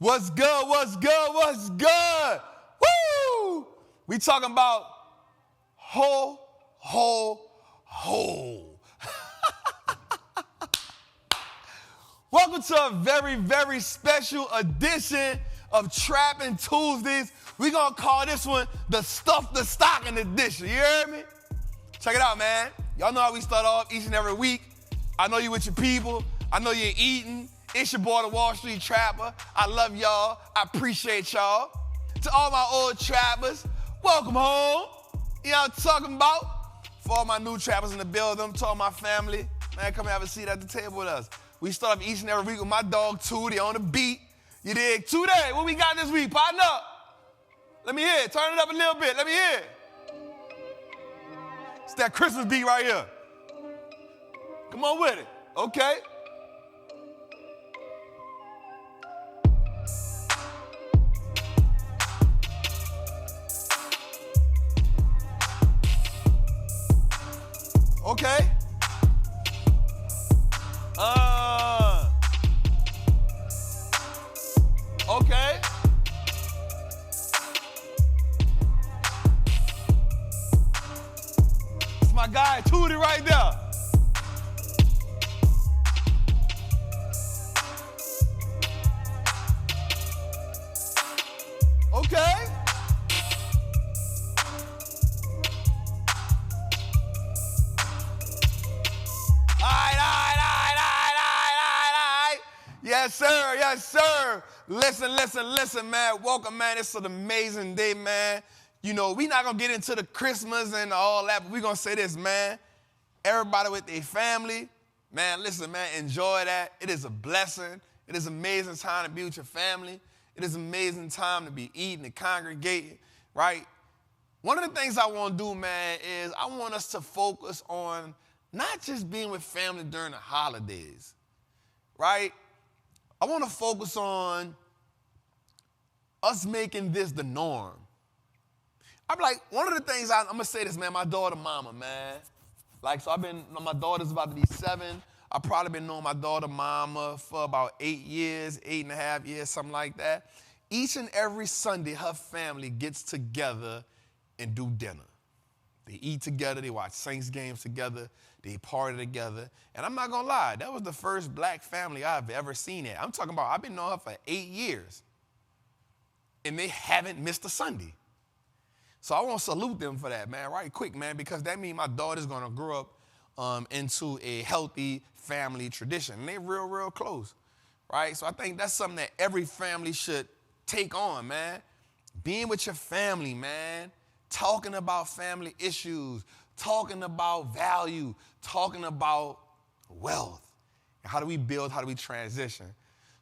What's good? What's good? What's good? Woo! We talking about ho, ho, ho. Welcome to a very, very special edition of Trappin Tuesdays. We're going to call this one the Stuff the Stocking edition. You heard me? Check it out, man. Y'all know how we start off each and every week. I know you with your people. I know you're eating. It's your boy, the Wallstreet Trapper. I love y'all. I appreciate y'all. To all my old trappers, welcome home. You know what I'm talking about? For all my new trappers in the building, to all my family, man, come have a seat at the table with us. We start off each and every week with my dog, Tootie, on the beat. You dig? Tootie, what we got this week? Partner up. Let me hear it. Turn it up a little bit. Let me hear it. It's that Christmas beat right here. Come on with it. Okay. Okay. Okay. It's my guy, Tootie, right there. Okay. Yes, sir. Yes, sir. Listen, man. Welcome, man. It's an amazing day, man. You know, we not going to get into the Christmas and all that, but we going to say this, man. Everybody with their family, man, listen, man, enjoy that. It is a blessing. It is an amazing time to be with your family. It is an amazing time to be eating and congregating, right? One of the things I want to do, man, is I want us to focus on not just being with family during the holidays, right? I want to focus on us making this the norm. I'm like, one of the things, I'm going to say this, man, my daughter mama, man. Like, so my daughter's about to be 7. I've probably been knowing my daughter mama for about 8 years, 8.5 years, something like that. Each and every Sunday, her family gets together and do dinner. They eat together, they watch Saints games together, they party together. And I'm not going to lie, that was the first black family I've ever seen it. I'm talking about, I've been knowing her for 8 years. And they haven't missed a Sunday. So I want to salute them for that, man, right quick, man, because that means my daughter's going to grow up into a healthy family tradition. And they're real, real close, right? So I think that's something that every family should take on, man. Being with your family, man. Talking about family issues, talking about value, talking about wealth. How do we build? How do we transition?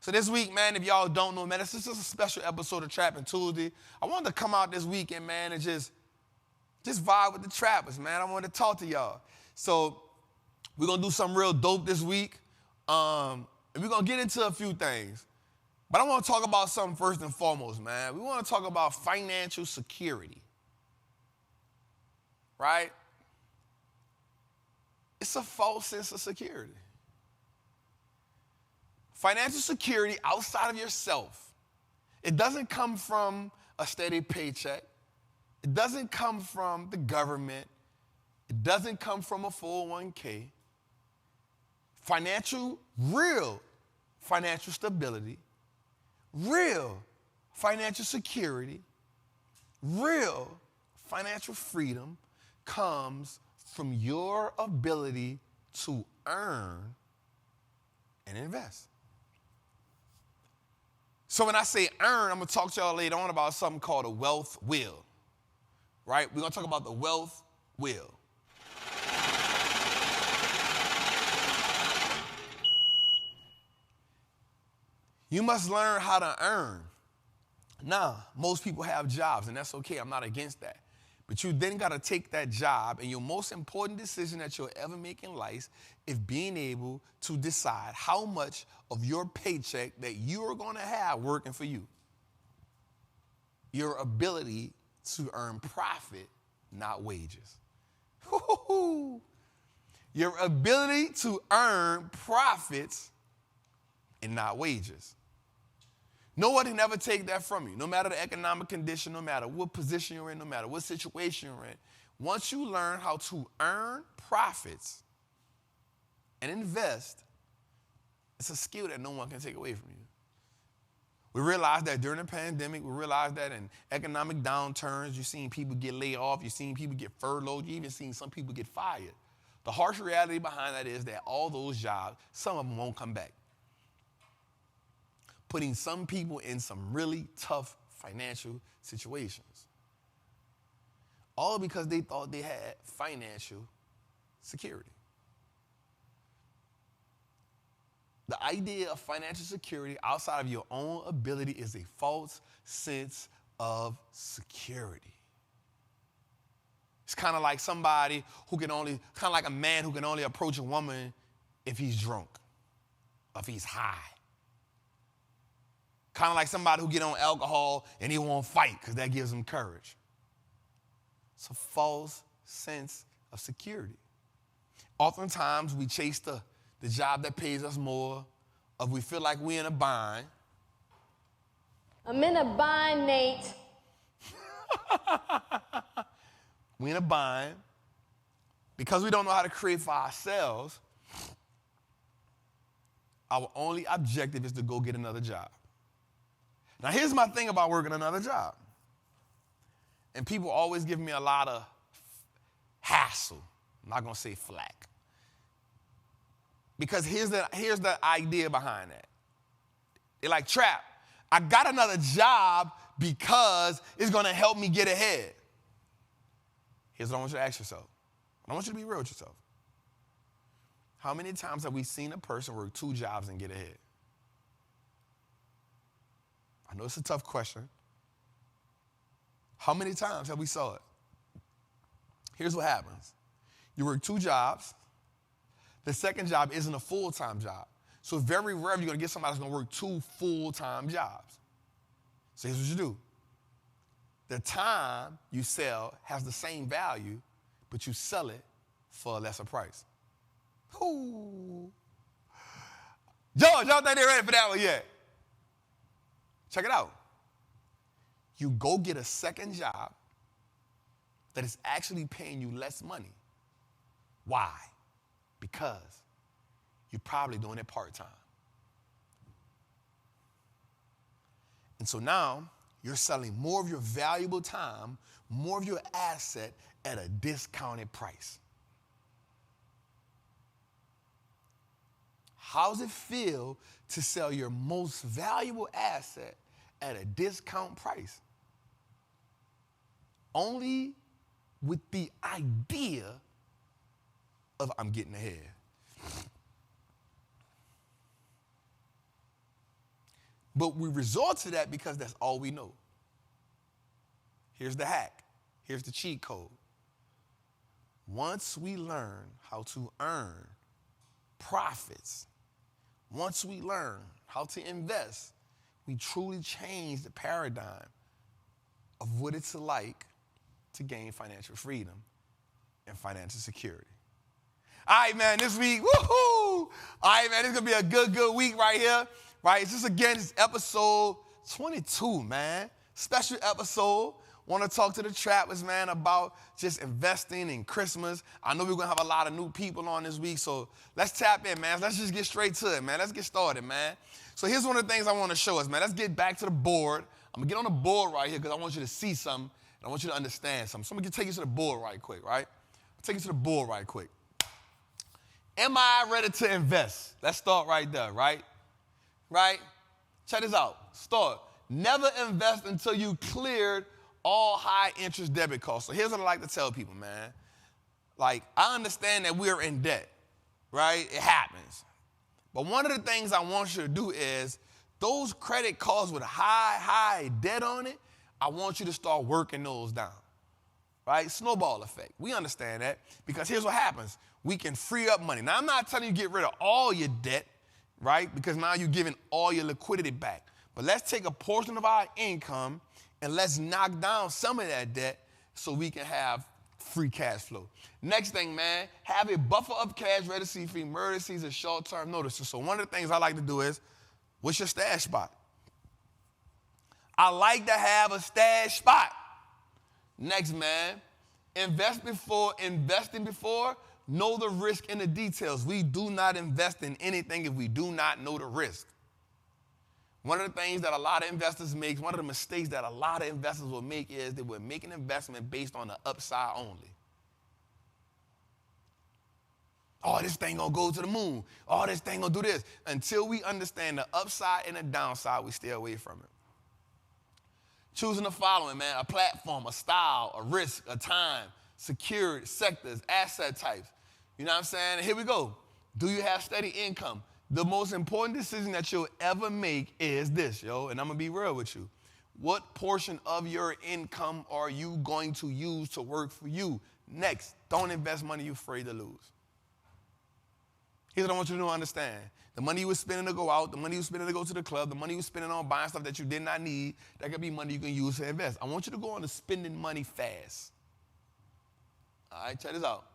So this week, man, if y'all don't know, man, this is just a special episode of Trappin Tuesday. I wanted to come out this weekend, man, and just vibe with the trappers, man. I wanted to talk to y'all. So we're going to do something real dope this week. And we're going to get into a few things. But I want to talk about something first and foremost, man. We want to talk about financial security. Right? It's a false sense of security. Financial security outside of yourself. It doesn't come from a steady paycheck. It doesn't come from the government. It doesn't come from a 401k. Real financial stability, real financial security, real financial freedom comes from your ability to earn and invest. So when I say earn, I'm going to talk to y'all later on about something called a wealth wheel, right? We're going to talk about the wealth wheel. You must learn how to earn. Now, most people have jobs, and that's okay. I'm not against that. But you then got to take that job, and your most important decision that you'll ever make in life is being able to decide how much of your paycheck that you are going to have working for you. Your ability to earn profit, not wages. Your ability to earn profits and not wages. Nobody never take that from you. No matter the economic condition, no matter what position you're in, no matter what situation you're in. Once you learn how to earn profits and invest, it's a skill that no one can take away from you. We realized that during the pandemic, we realized that in economic downturns, you've seen people get laid off, you've seen people get furloughed, you've even seen some people get fired. The harsh reality behind that is that all those jobs, some of them won't come back, putting some people in some really tough financial situations. All because they thought they had financial security. The idea of financial security outside of your own ability is a false sense of security. It's kind of like somebody who can only, kind of like a man who can only approach a woman if he's drunk, or if he's high. Kind of like somebody who get on alcohol and he won't fight because that gives him courage. It's a false sense of security. Oftentimes we chase the job that pays us more, or we feel like we're in a bind. I'm in a bind, Nate. We're in a bind because we don't know how to create for ourselves. Our only objective is to go get another job. Now, here's my thing about working another job. And people always give me a lot of hassle. I'm not going to say flack. Because here's the idea behind that. They're like, Trap, I got another job because it's going to help me get ahead. Here's what I want you to ask yourself. I want you to be real with yourself. How many times have we seen a person work 2 jobs and get ahead? I know it's a tough question. How many times have we saw it? Here's what happens. You work 2 jobs. The second job isn't a full-time job. So very rarely you're going to get somebody that's going to work 2 full-time jobs. So here's what you do. The time you sell has the same value, but you sell it for a lesser price. Ooh. George, y'all think they're ready for that one yet? Check it out. You go get a second job that is actually paying you less money. Why? Because you're probably doing it part-time. And so now you're selling more of your valuable time, more of your asset at a discounted price. How does it feel to sell your most valuable asset at a discount price? Only with the idea of I'm getting ahead. But we resort to that because that's all we know. Here's the hack. Here's the cheat code. Once we learn how to earn profits, once we learn how to invest, we truly change the paradigm of what it's like to gain financial freedom and financial security. All right, man, this week, woohoo! All right, man, this is going to be a good week right here. Right, it's just, again, it's episode 22, man. Special episode. Want to talk to the trappers, man, about just investing in Christmas. I know we're going to have a lot of new people on this week, so let's tap in, man. Let's just get straight to it, man. Let's get started, man. So here's one of the things I want to show us, man. Let's get back to the board. I'm going to get on the board right here because I want you to see something, and I want you to understand something. So I'm going to take you to the board right quick, right? I'll take you to the board right quick. Am I ready to invest? Let's start right there, right? Right? Check this out. Start. Never invest until you cleared all high interest debit costs. So here's what I like to tell people, man. Like, I understand that we're in debt, right? It happens. But one of the things I want you to do is those credit cards with high debt on it, I want you to start working those down, right? Snowball effect. We understand that because here's what happens. We can free up money. Now, I'm not telling you to get rid of all your debt, right? Because now you're giving all your liquidity back. But let's take a portion of our income and let's knock down some of that debt so we can have free cash flow. Next thing, man, have a buffer of cash ready for emergencies and short-term notices. So one of the things I like to do is, what's your stash spot? I like to have a stash spot. Next, man, investing before, know the risk and the details. We do not invest in anything if we do not know the risk. One of the things that a lot of investors make, one of the mistakes that a lot of investors will make is they will make an investment based on the upside only. Oh, this thing gonna go to the moon. Oh, this thing gonna do this. Until we understand the upside and the downside, we stay away from it. Choosing the following, man: a platform, a style, a risk, a time, security, sectors, asset types. You know what I'm saying? Here we go. Do you have steady income? The most important decision that you'll ever make is this, yo, and I'm gonna be real with you. What portion of your income are you going to use to work for you? Next, don't invest money you're afraid to lose. Here's what I want you to understand. The money you were spending to go out, the money you were spending to go to the club, the money you were spending on buying stuff that you did not need, that could be money you can use to invest. I want you to go on to spending money fast. All right, check this out.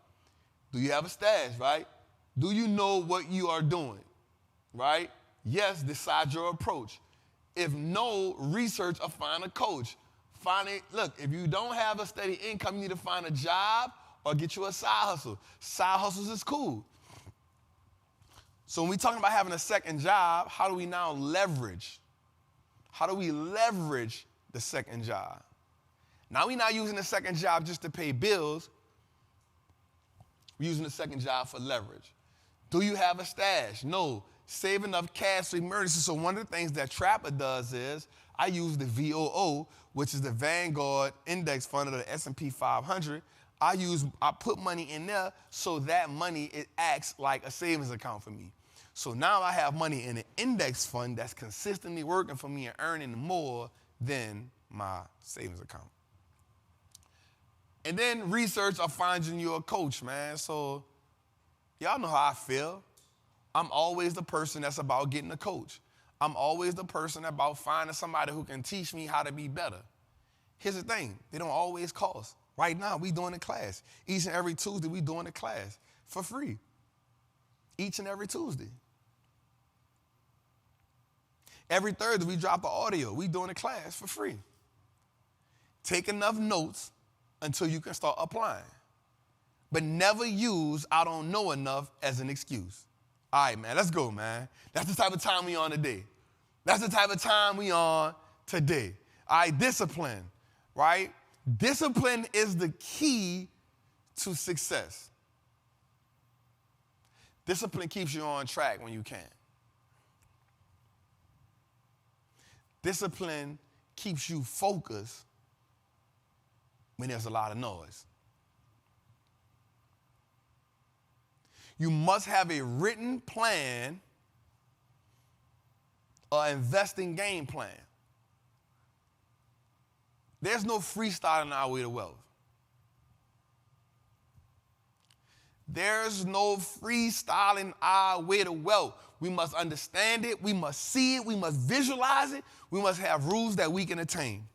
Do you have a stash, right? Do you know what you are doing, right? Yes, decide your approach. If no, research or find a coach. Look, if you don't have a steady income, you need to find a job or get you a side hustle. Side hustles is cool. So when we're talking about having a second job, how do we now leverage? How do we leverage the second job? Now we're not using the second job just to pay bills. We're using the second job for leverage. Do you have a stash? No. Save enough cash for emergency. So one of the things that Trappin does is I use the VOO, which is the Vanguard Index Fund of the S&P 500. I put money in there so that money, it acts like a savings account for me. So now I have money in an index fund that's consistently working for me and earning more than my savings account. And then research or finding you a coach, man. So y'all know how I feel. I'm always the person that's about getting a coach. I'm always the person about finding somebody who can teach me how to be better. Here's the thing, they don't always cost. Right now, we doing a class. Each and every Tuesday, we doing a class for free. Each and every Tuesday. Every Thursday, we drop the audio. We doing a class for free. Take enough notes until you can start applying. But never use I don't know enough as an excuse. All right, man, let's go, man. That's the type of time we on today. That's the type of time we on today. All right, discipline, right? Discipline is the key to success. Discipline keeps you on track when you can. Discipline keeps you focused when there's a lot of noise. You must have a written plan or investing game plan. There's no freestyling our way to wealth. There's no freestyling our way to wealth. We must understand it. We must see it. We must visualize it. We must have rules that we can attain.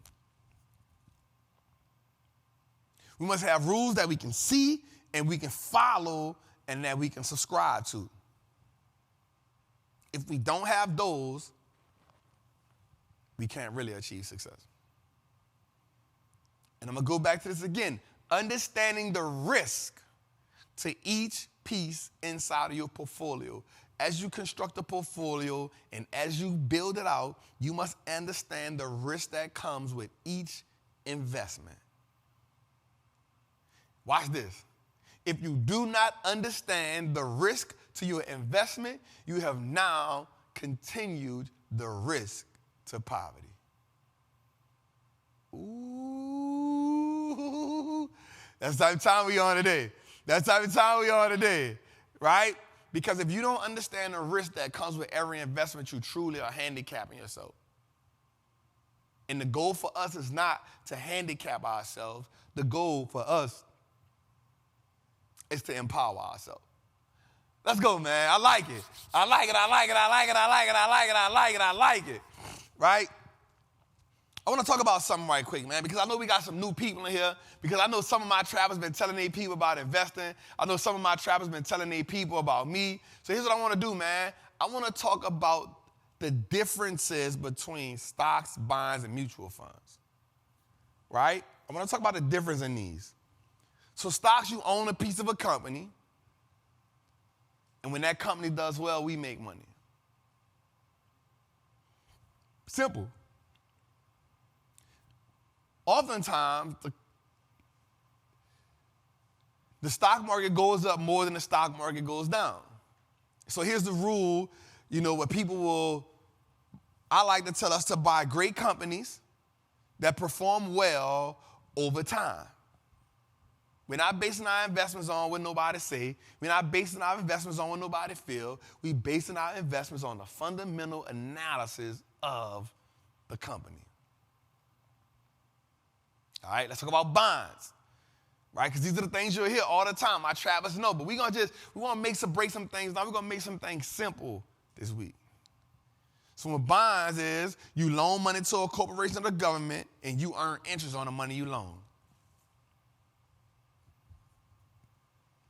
We must have rules that we can see and we can follow and that we can subscribe to. If we don't have those, we can't really achieve success. And I'm going to go back to this again. Understanding the risk to each piece inside of your portfolio. As you construct a portfolio and as you build it out, you must understand the risk that comes with each investment. Watch this. If you do not understand the risk to your investment, you have now continued the risk to poverty. Ooh, that's the type of time we on today. That's the type of time we on today, right? Because if you don't understand the risk that comes with every investment, you truly are handicapping yourself. And the goal for us is not to handicap ourselves. The goal for us is to empower ourselves. Let's go, man. I like it. I like it. I like it. I like it. I like it. I like it. I like it. I like it. Right? I want to talk about something right quick, man, because I know we got some new people in here, because I know some of my trappers been telling their people about investing. I know some of my trappers been telling their people about me. So here's what I want to do, man. I want to talk about the differences between stocks, bonds, and mutual funds, right? I want to talk about the difference in these. So stocks, you own a piece of a company, and when that company does well, we make money. Simple. Oftentimes, the stock market goes up more than the stock market goes down. So here's the rule, what I like to tell us to buy great companies that perform well over time. We're not basing our investments on what nobody say. We're not basing our investments on what nobody feel. We're basing our investments on the fundamental analysis of the company. All right, let's talk about bonds, right? Because these are the things you'll hear all the time. My trappers know, but we want to break some things down. We're going to make some things simple this week. So what bonds is, you loan money to a corporation or the government, and you earn interest on the money you loan.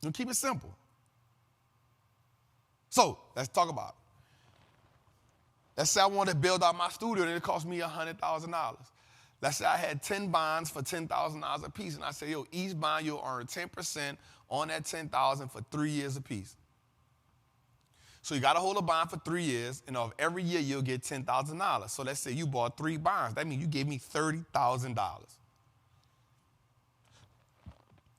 You keep it simple. So let's talk about it. Let's say I wanted to build out my studio and it cost me $100,000. Let's say I had 10 bonds for $10,000 a piece, and I say, each bond you'll earn 10% on that $10,000 for 3 years a piece. So you got to hold a bond for 3 years, and every year you'll get $10,000. So let's say you bought 3 bonds. That means you gave me $30,000.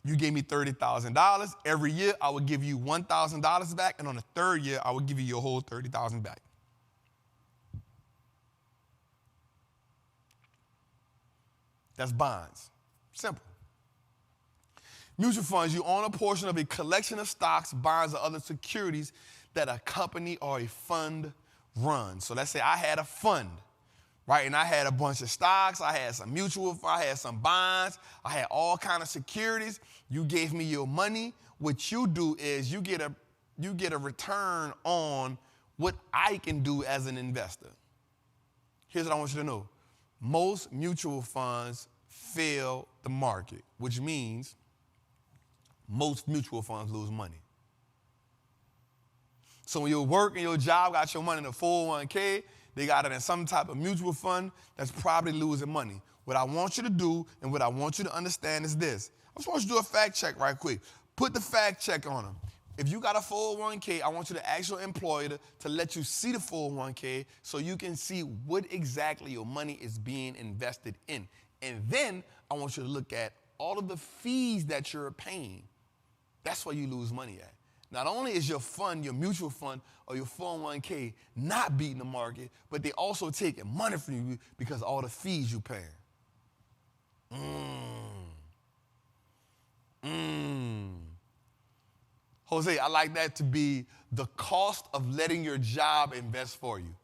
You gave me $30,000. Every year I would give you $1,000 back, and on the third year I would give you your whole $30,000 back. That's bonds. Simple. Mutual funds, you own a portion of a collection of stocks, bonds, or other securities that a company or a fund runs. So let's say I had a fund, right? And I had a bunch of stocks, I had some mutual funds, I had some bonds, I had all kind of securities. You gave me your money. What you do is you get a return on what I can do as an investor. Here's what I want you to know. Most mutual funds fail the market, which means most mutual funds lose money. So when you work and your job got your money in a 401k, they got it in some type of mutual fund that's probably losing money. What I want you to do and what I want you to understand is this. I just want you to do a fact check right quick. Put the fact check on them. If you got a 401k, I want you to ask your employer to let you see the 401k so you can see what exactly your money is being invested in. And then I want you to look at all of the fees that you're paying. That's where you lose money at. Not only is your fund, your mutual fund, or your 401k not beating the market, but they also taking money from you because of all the fees you paying. Jose, I like that to be the cost of letting your job invest for you.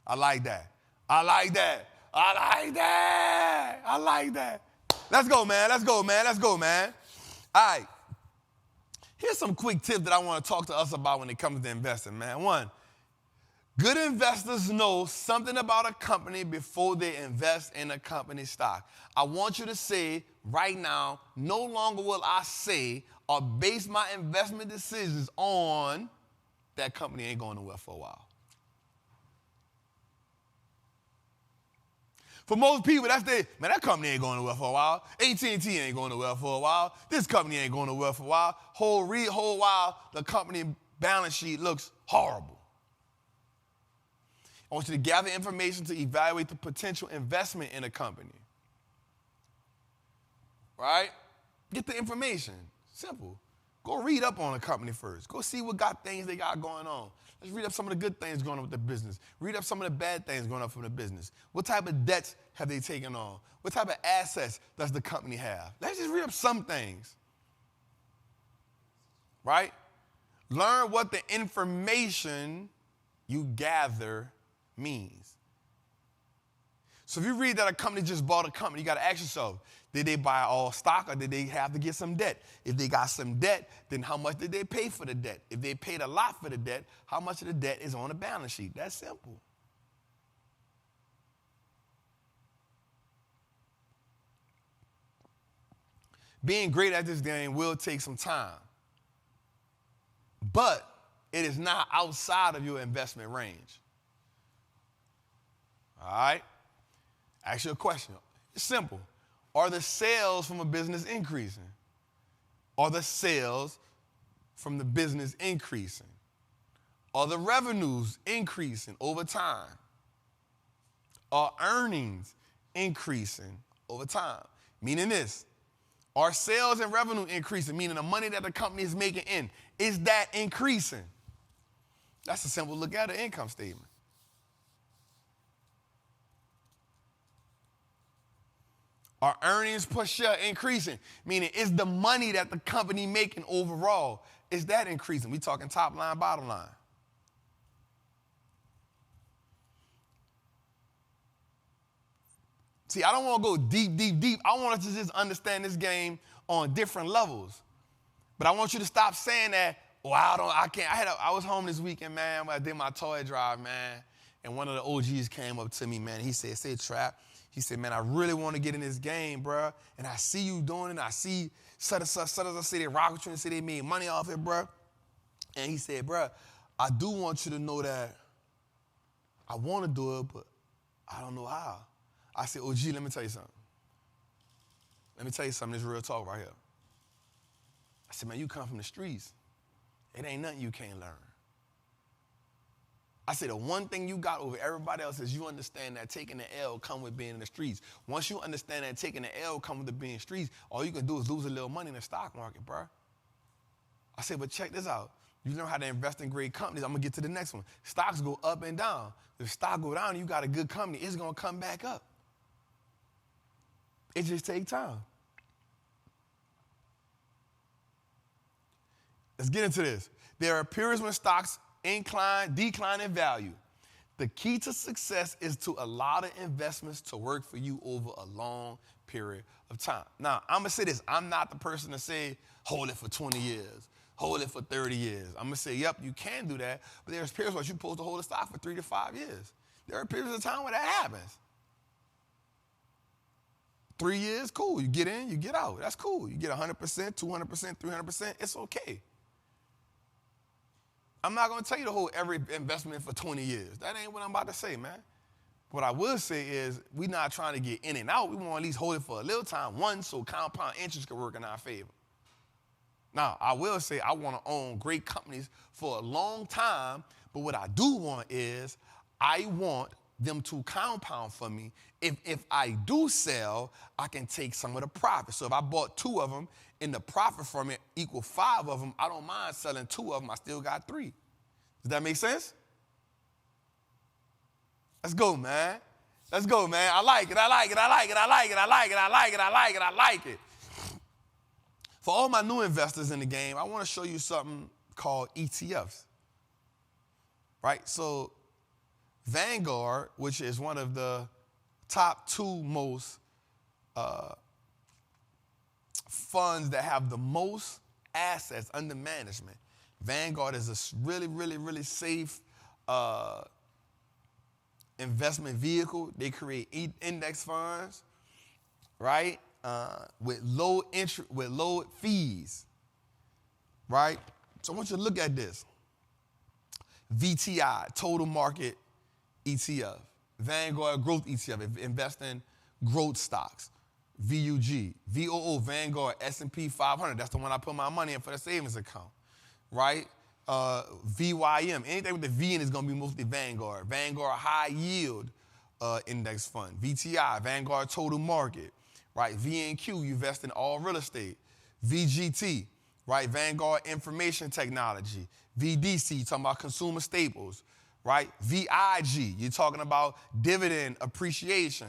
I like that. I like that. I like that. I like that. Let's go, man. Let's go, man. Let's go, man. All right. Here's some quick tips that I want to talk to us about when it comes to investing, man. One, good investors know something about a company before they invest in a company stock. I want you to say right now, no longer will I say or base my investment decisions on that company ain't going nowhere for a while. For most people, that company ain't going nowhere for a while. AT&T ain't going nowhere for a while. This company ain't going nowhere for a while. Whole while, the company balance sheet looks horrible. I want you to gather information to evaluate the potential investment in a company. Right? Get the information. Simple. Go read up on a company first. Go see what things they got going on. Let's read up some of the good things going on with the business. Read up some of the bad things going on from the business. What type of debts have they taken on? What type of assets does the company have? Let's just read up some things. Right? Learn what the information you gather means. So if you read that a company just bought a company, you got to ask yourself, did they buy all stock or did they have to get some debt? If they got some debt, then how much did they pay for the debt? If they paid a lot for the debt, how much of the debt is on the balance sheet? That's simple. Being great at this game will take some time, but it is not outside of your investment range. right? Ask you a question. It's simple. Are the sales from a business increasing? Are the sales from the business increasing? Are the revenues increasing over time? Are earnings increasing over time? Meaning this, are sales and revenue increasing? Meaning the money that the company is making in, is that increasing? That's a simple look at an income statement. Are earnings per share increasing? Meaning, is the money that the company making overall, is that increasing? We talking top line, bottom line. See, I don't want to go deep. I want us to just understand this game on different levels. But I want you to stop saying that, I can't. I was home this weekend, man, when I did my toy drive, man. And one of the OGs came up to me, man. He said, Trap. He said, man, I really want to get in this game, bro. And I see you doing it. I see such say they rock with you and say they made money off it, bro. And he said, bro, I do want you to know that I want to do it, but I don't know how. I said, OG, let me tell you something. This real talk right here. I said, man, you come from the streets. It ain't nothing you can't learn. I said, the one thing you got over everybody else is you understand that taking the L come with being in the streets. Once you understand that taking the L come with being in the streets, all you can do is lose a little money in the stock market, bro. I said, but check this out. You learn how to invest in great companies. I'm going to get to the next one. Stocks go up and down. If stock go down and you got a good company, it's going to come back up. It just takes time. Let's get into this. There are periods when stocks decline in value. The key to success is to allow the investments to work for you over a long period of time. Now, I'm going to say this. I'm not the person to say, hold it for 20 years, hold it for 30 years. I'm going to say, yep, you can do that, but there's periods where you're supposed to hold a stock for 3 to 5 years. There are periods of time where that happens. 3 years, cool. You get in, you get out. That's cool. You get 100%, 200%, 300%. It's okay. I'm not going to tell you to hold every investment for 20 years. That ain't what I'm about to say, man. What I will say is we're not trying to get in and out. We want to at least hold it for a little time, one, so compound interest can work in our favor. Now, I will say I want to own great companies for a long time, but what I do want is I want them to compound for me. If I do sell, I can take some of the profit. So if I bought 2 of them and the profit from it equal 5 of them, I don't mind selling 2 of them. I still got 3. Does that make sense? Let's go, man. Let's go, man. I like it. For all my new investors in the game, I want to show you something called ETFs. Right? So Vanguard, which is one of the top 2 most funds that have the most assets under management. Vanguard is a really, really, really safe investment vehicle. They create index funds, right? With low interest, with low fees, right? So I want you to look at this. VTI, Total Market ETF. Vanguard Growth ETF, invest in growth stocks. VUG, VOO, Vanguard, S&P 500. That's the one I put my money in for the savings account, right? VYM, anything with the V in is going to be mostly Vanguard. Vanguard High Yield Index Fund. VTI, Vanguard Total Market, right? VNQ, you invest in all real estate. VGT, right? Vanguard Information Technology. VDC, talking about consumer staples, right? VIG, you're talking about dividend appreciation.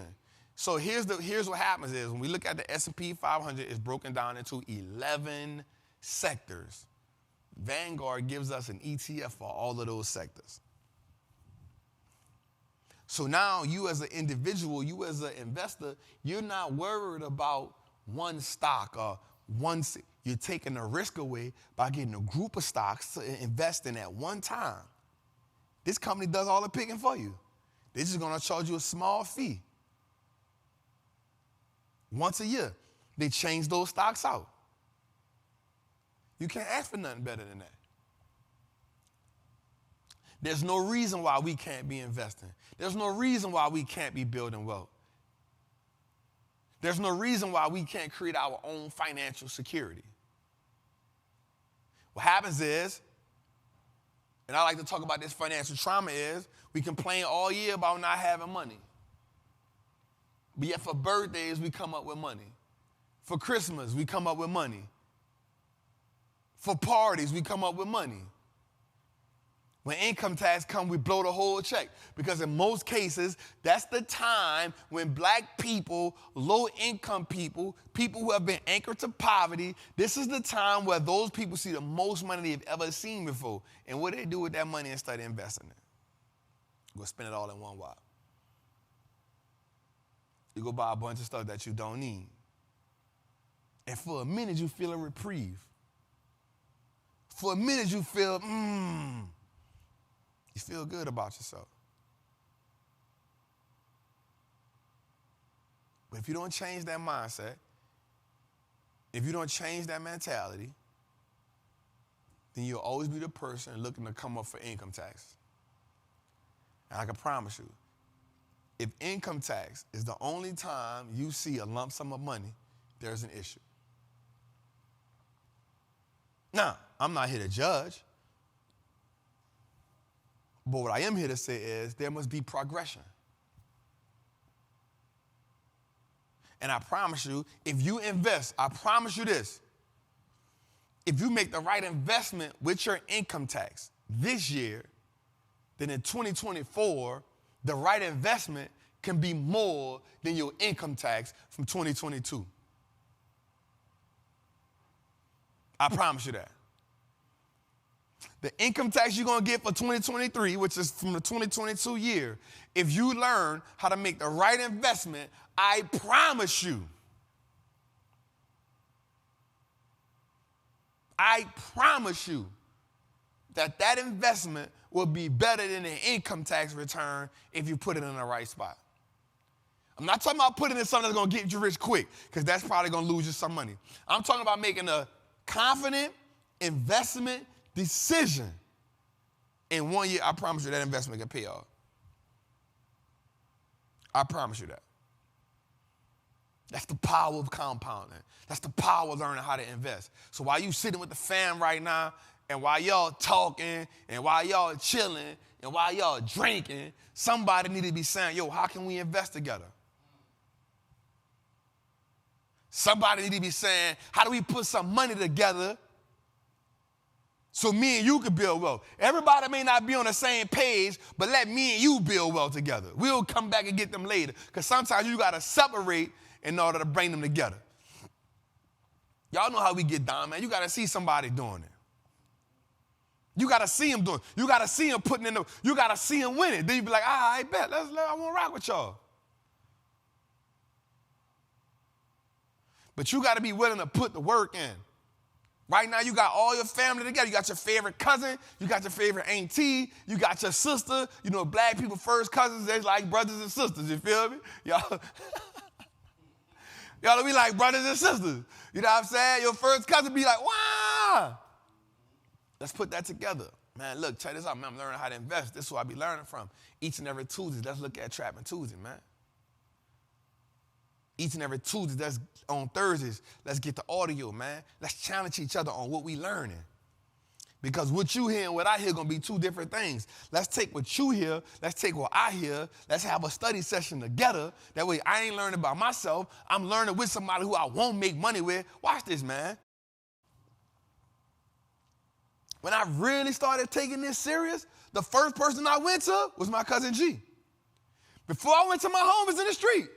So here's what happens is when we look at the S&P 500, it's broken down into 11 sectors. Vanguard gives us an ETF for all of those sectors. So now you as an individual, you as an investor, you're not worried about one stock or you're taking the risk away by getting a group of stocks to invest in at one time. This company does all the picking for you. They're just going to charge you a small fee. Once a year, they change those stocks out. You can't ask for nothing better than that. There's no reason why we can't be investing. There's no reason why we can't be building wealth. There's no reason why we can't create our own financial security. What happens is, and I like to talk about this financial trauma, is we complain all year about not having money. But yet for birthdays, we come up with money. For Christmas, we come up with money. For parties, we come up with money. When income tax comes, we blow the whole check. Because in most cases, that's the time when black people, low-income people, people who have been anchored to poverty, this is the time where those people see the most money they've ever seen before. And what do they do with that money instead of investing it? Go spend it all in one while. You go buy a bunch of stuff that you don't need. And for a minute, you feel a reprieve. For a minute, you feel, you feel good about yourself. But if you don't change that mindset, if you don't change that mentality, then you'll always be the person looking to come up for income tax. And I can promise you, if income tax is the only time you see a lump sum of money, there's an issue. Now, I'm not here to judge. But what I am here to say is there must be progression. And I promise you, if you invest, I promise you this, if you make the right investment with your income tax this year, then in 2024, the right investment can be more than your income tax from 2022. I promise you that. The income tax you're going to get for 2023, which is from the 2022 year, if you learn how to make the right investment, I promise you, that that investment will be better than the income tax return if you put it in the right spot. I'm not talking about putting in something that's going to get you rich quick, because that's probably going to lose you some money. I'm talking about making a confident investment decision. In 1 year, I promise you that investment can pay off. I promise you that. That's the power of compounding. That's the power of learning how to invest. So while you sitting with the fam right now, and while y'all talking, and while y'all chilling, and while y'all drinking, somebody need to be saying, yo, how can we invest together? Somebody need to be saying, how do we put some money together so me and you can build wealth? Everybody may not be on the same page, but let me and you build wealth together. We'll come back and get them later, because sometimes you got to separate in order to bring them together. Y'all know how we get down, man. You got to see somebody doing it. You got to see them doing it. You got to see them putting in the, you got to see them winning. Then you be like, I bet, I want to rock with y'all. But you got to be willing to put the work in. Right now, you got all your family together. You got your favorite cousin. You got your favorite auntie. You got your sister. You know, black people first cousins, they're like brothers and sisters. You feel me? Y'all be like brothers and sisters. You know what I'm saying? Your first cousin be like, wow. Let's put that together. Man, look, check this out, man. I'm learning how to invest. This is what I be learning from. Each and every Tuesday, let's look at Trappin Tuesday, man. Each and every Tuesday, that's on Thursdays, let's get the audio, man. Let's challenge each other on what we learning. Because what you hear and what I hear going to be two different things. Let's take what you hear, let's take what I hear, let's have a study session together. That way I ain't learning by myself, I'm learning with somebody who I won't make money with. Watch this, man. When I really started taking this serious, the first person I went to was my cousin G. Before I went to my homies in the street.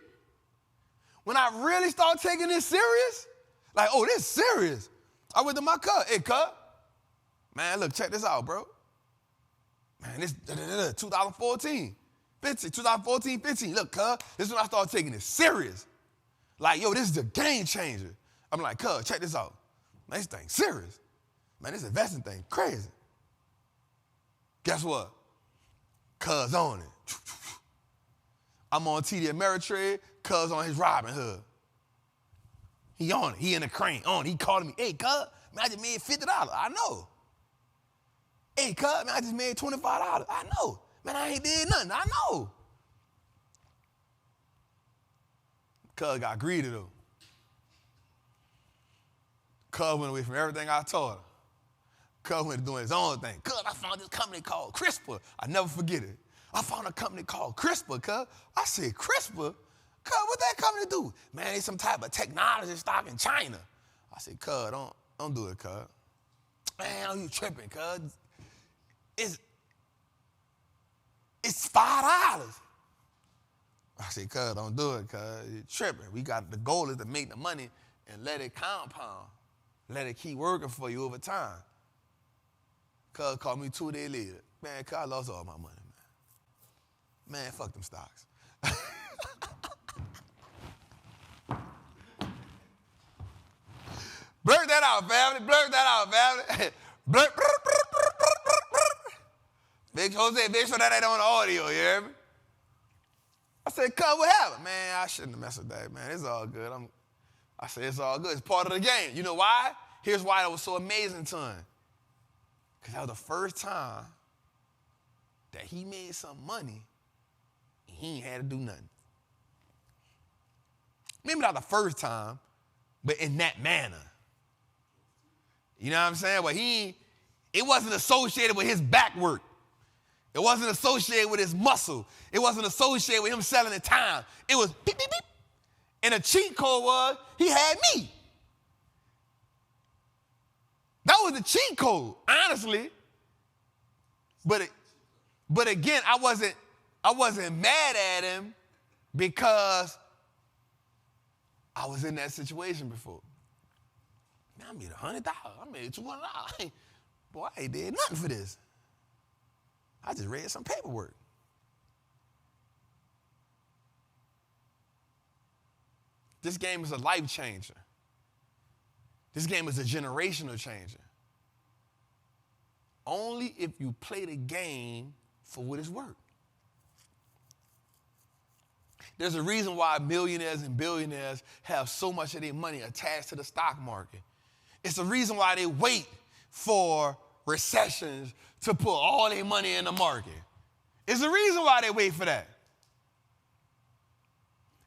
When I really started taking this serious, like, oh, this is serious, I went to my cuz. Hey, cuz, man, look, check this out, bro. Man, this 2014, 15. Look, cuz, this is when I started taking this serious. Like, yo, this is a game changer. I'm like, cuz, check this out. Man, this thing serious. Man, this investing thing crazy. Guess what? Cuz on it. I'm on TD Ameritrade, cuz on his Robinhood. He on it. He in the crane on it. He calling me, hey, cuz, man, I just made $50. I know. Hey, cuz, man, I just made $25. I know. Man, I ain't did nothing. I know. Cuz got greedy, though. Cuz went away from everything I taught her. Cuz went doing his own thing. Cuz, I found this company called CRISPR. I never forget it. I found a company called CRISPR, cuz. I said, CRISPR? Cuz, what that company do? Man, it's some type of technology stock in China. I said, cuz, don't do it, cuz. Man, you tripping, cuz. It's $5. I said, cuz, don't do it, cuz. You're tripping. The goal is to make the money and let it compound. Let it keep working for you over time. Cuz called me 2 days later. Man, cuz I lost all my money, man. Man, fuck them stocks. Blurt that out, family. Blurt that out, family. Blurt. Big Jose, make sure that ain't on the audio, you hear me? I said, cuz, what happened? Man, I shouldn't have messed with that, man. It's all good. I said, it's all good. It's part of the game. You know why? Here's why it was so amazing to him. Because that was the first time that he made some money and he ain't had to do nothing. Maybe not the first time, but in that manner. You know what I'm saying? But it wasn't associated with his back work. It wasn't associated with his muscle. It wasn't associated with him selling the time. It was beep, beep, beep. And the cheat code was, he had me. That was the cheat code, honestly. But again, I wasn't mad at him because I was in that situation before. Man, I made $100. I made $200. Boy, I ain't did nothing for this. I just read some paperwork. This game is a life changer. This game is a generational changer. Only if you play the game for what it's worth. There's a reason why millionaires and billionaires have so much of their money attached to the stock market. It's the reason why they wait for recessions to put all their money in the market. It's the reason why they wait for that.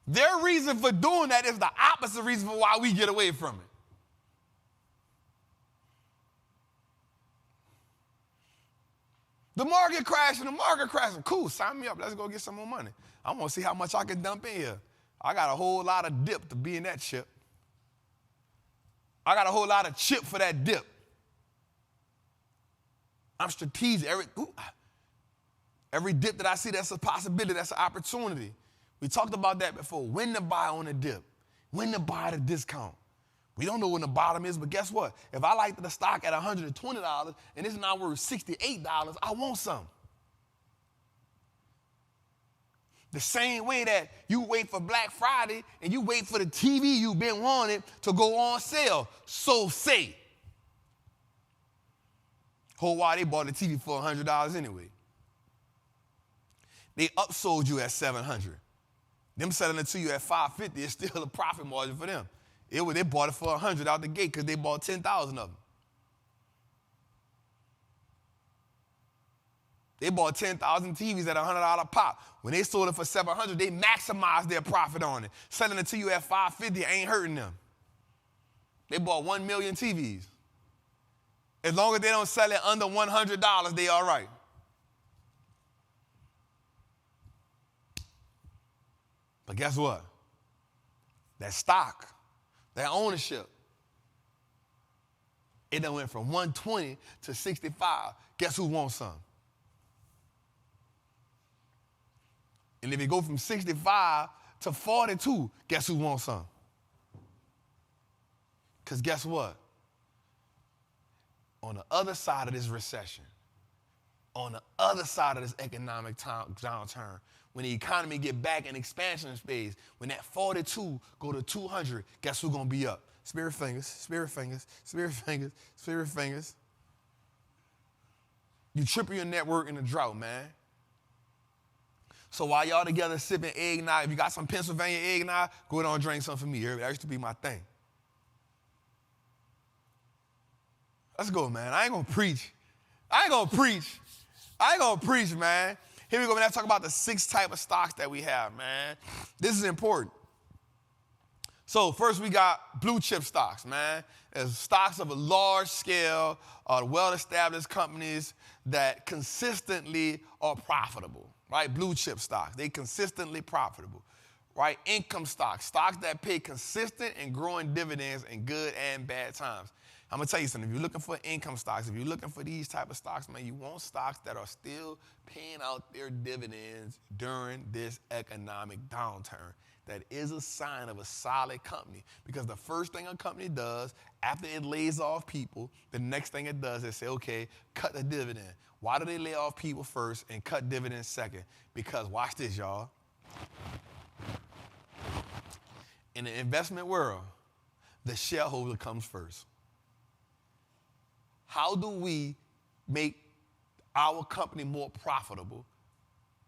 Their reason for doing that is the opposite reason for why we get away from it. The market crashing. Cool, sign me up. Let's go get some more money. I want to see how much I can dump in here. I got a whole lot of dip to be in that chip. I got a whole lot of chip for that dip. I'm strategic. Every dip that I see, that's a possibility. That's an opportunity. We talked about that before. When to buy on a dip. When to buy at a discount. We don't know when the bottom is, but guess what? If I like the stock at $120 and it's now worth $68, I want some. The same way that you wait for Black Friday and you wait for the TV you've been wanting to go on sale. So say. Whole while they bought the TV for $100 anyway. They upsold you at $700. Them selling it to you at $550 is still a profit margin for them. They bought it for $100 out the gate because they bought 10,000 of them. They bought 10,000 TVs at $100 pop. When they sold it for $700, they maximized their profit on it. Selling it to you at $550 ain't hurting them. They bought 1 million TVs. As long as they don't sell it under $100, they all right. But guess what? That stock, that ownership, it done went from 120 to 65. Guess who wants some? And if it go from 65 to 42, guess who wants some? Because guess what? On the other side of this recession, on the other side of this economic downturn, when the economy get back in expansion phase, when that 42 go to 200, guess who's going to be up? Spirit fingers, spirit fingers, spirit fingers, spirit fingers. You triple your network in a drought, man. So while y'all together sipping eggnog, if you got some Pennsylvania eggnog, go ahead and drink some for me. That used to be my thing. Let's go, man. I ain't going to preach. I ain't gonna preach, man. Here we go, man. Let's talk about the 6 type of stocks that we have, man. This is important. So first we got blue chip stocks, man. It's stocks of a large scale, well-established companies that consistently are profitable, right? Blue chip stocks, they consistently profitable, right? Income stocks, stocks that pay consistent and growing dividends in good and bad times. I'm gonna tell you something, if you're looking for income stocks, if you're looking for these type of stocks, man, you want stocks that are still paying out their dividends during this economic downturn. That is a sign of a solid company, because the first thing a company does after it lays off people, the next thing it does is say, okay, cut the dividend. Why do they lay off people first and cut dividends second? Because watch this, y'all. In the investment world, the shareholder comes first. How do we make our company more profitable?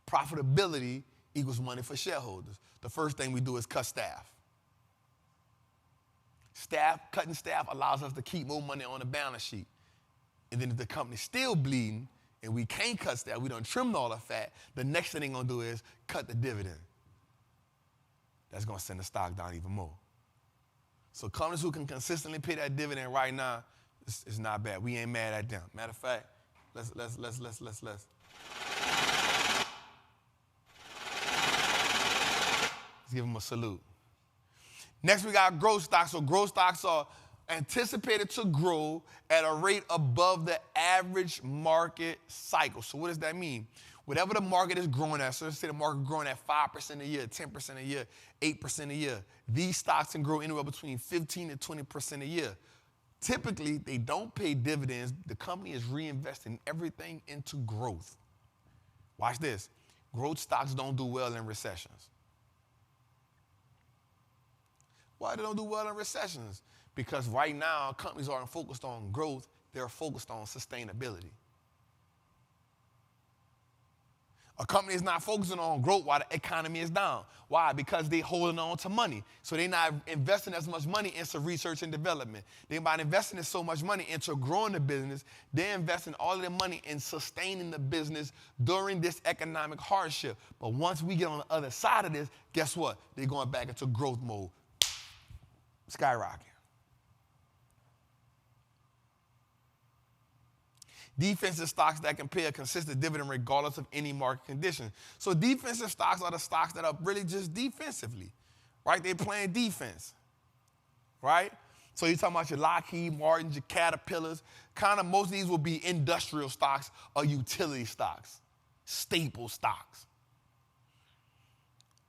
Profitability equals money for shareholders. The first thing we do is cut staff. Cutting staff allows us to keep more money on the balance sheet. And then if the company's still bleeding and we can't cut staff, we done trimmed all the fat, the next thing they're gonna do is cut the dividend. That's gonna send the stock down even more. So companies who can consistently pay that dividend right now, it's not bad. We ain't mad at them. Matter of fact, let's give them a salute. Next, we got growth stocks. So growth stocks are anticipated to grow at a rate above the average market cycle. So what does that mean? Whatever the market is growing at, so let's say the market growing at 5% a year, 10% a year, 8% a year, these stocks can grow anywhere between 15 to 20% a year. Typically, they don't pay dividends. The company is reinvesting everything into growth. Watch this. Growth stocks don't do well in recessions. Why they don't do well in recessions? Because right now, companies aren't focused on growth, they're focused on sustainability. A company is not focusing on growth while the economy is down. Why? Because they're holding on to money. So they're not investing as much money into research and development. They're not investing so much money into growing the business. They're investing all of their money in sustaining the business during this economic hardship. But once we get on the other side of this, guess what? They're going back into growth mode. Skyrocket. Defensive stocks that can pay a consistent dividend regardless of any market condition. So defensive stocks are the stocks that are really just defensively, right? They're playing defense, right? So you're talking about your Lockheed Martins, your Caterpillars. Kind of most of these will be industrial stocks or utility stocks, staple stocks,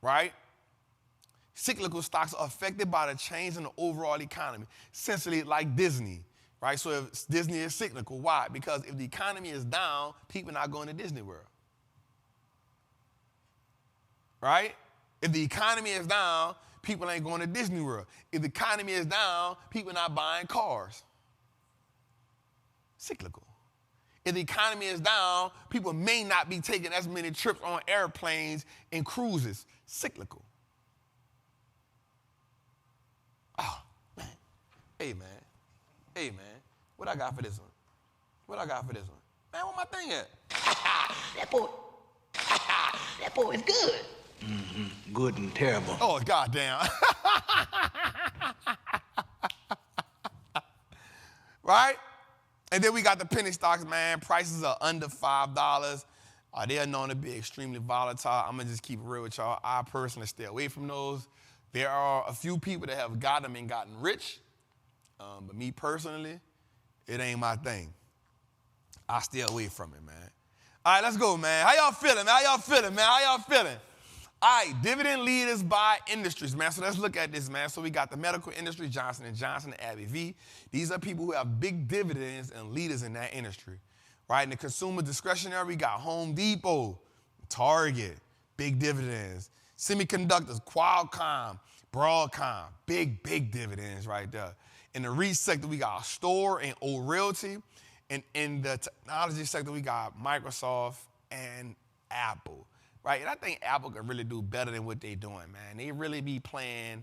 right? Cyclical stocks are affected by the change in the overall economy, essentially like Disney, right? So if Disney is cyclical, why? Because if the economy is down, people are not going to Disney World, right? If the economy is down, people ain't going to Disney World. If the economy is down, people are not buying cars. Cyclical. If the economy is down, people may not be taking as many trips on airplanes and cruises. Cyclical. Oh, man. Hey, man. What I got for this one? Man, where my thing at? That boy is good. Mm-hmm. Good and terrible. Oh, goddamn. Right? And then we got the penny stocks, man. Prices are under $5. They are known to be extremely volatile. I'm going to just keep it real with y'all. I personally stay away from those. There are a few people that have got them and gotten rich, but me personally, it ain't my thing. I stay away from it, man. All right, let's go, man. How y'all feeling, man? All right, dividend leaders by industries, man. So let's look at this, man. So we got the medical industry, Johnson & Johnson, AbbVie. These are people who have big dividends and leaders in that industry, right? In the consumer discretionary, we got Home Depot, Target, big dividends. Semiconductors, Qualcomm, Broadcom, big dividends right there. In the REIT sector, we got Store and Old Realty. And in the technology sector, we got Microsoft and Apple, right? And I think Apple can really do better than what they're doing, man. They really be playing,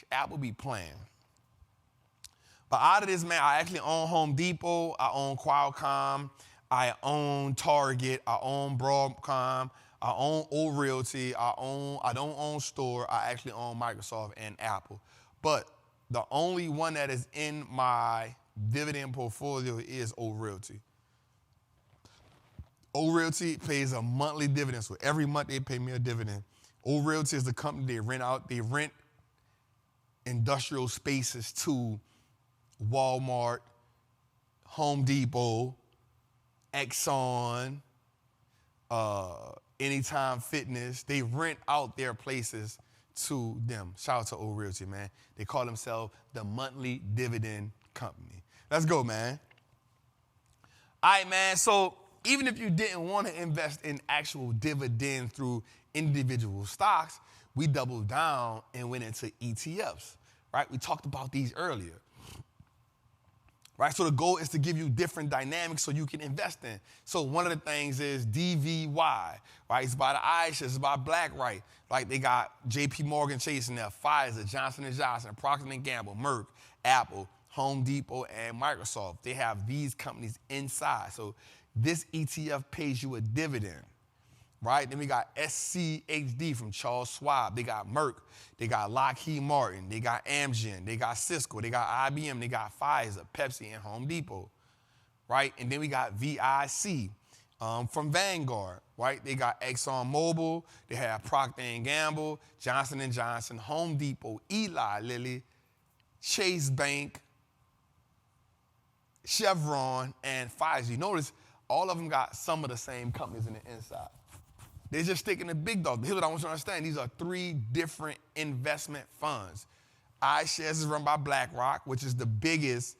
Apple be playing. But out of this, man, I actually own Home Depot, I own Qualcomm, I own Target, I own Broadcom, I own Old Realty, I don't own Store, I actually own Microsoft and Apple. But the only one that is in my dividend portfolio is Old Realty. Old Realty pays a monthly dividend, so every month they pay me a dividend. Old Realty is the company they rent industrial spaces to Walmart, Home Depot, Exxon, Anytime Fitness. They rent out their places to them. Shout out to Old Realty, man. They call themselves the monthly dividend company. Let's go, man. All right, man. So even if you didn't want to invest in actual dividend through individual stocks, we doubled down and went into ETFs, right? We talked about these earlier. Right, so the goal is to give you different dynamics so you can invest in. So one of the things is DVY, right? It's by the iShares, it's by BlackRock. Like they got JP Morgan Chase in there, Pfizer, Johnson & Johnson, Procter & Gamble, Merck, Apple, Home Depot, and Microsoft. They have these companies inside. So this ETF pays you a dividend. Right? Then we got SCHD from Charles Schwab. They got Merck. They got Lockheed Martin. They got Amgen. They got Cisco. They got IBM. They got Pfizer, Pepsi, and Home Depot. Right? And then we got VIC from Vanguard. Right? They got ExxonMobil. They have Procter & Gamble, Johnson & Johnson, Home Depot, Eli Lilly, Chase Bank, Chevron, and Pfizer. You notice all of them got some of the same companies in the inside. They're just sticking the big dog. Here's what I want you to understand. These are 3 different investment funds. iShares is run by BlackRock, which is the biggest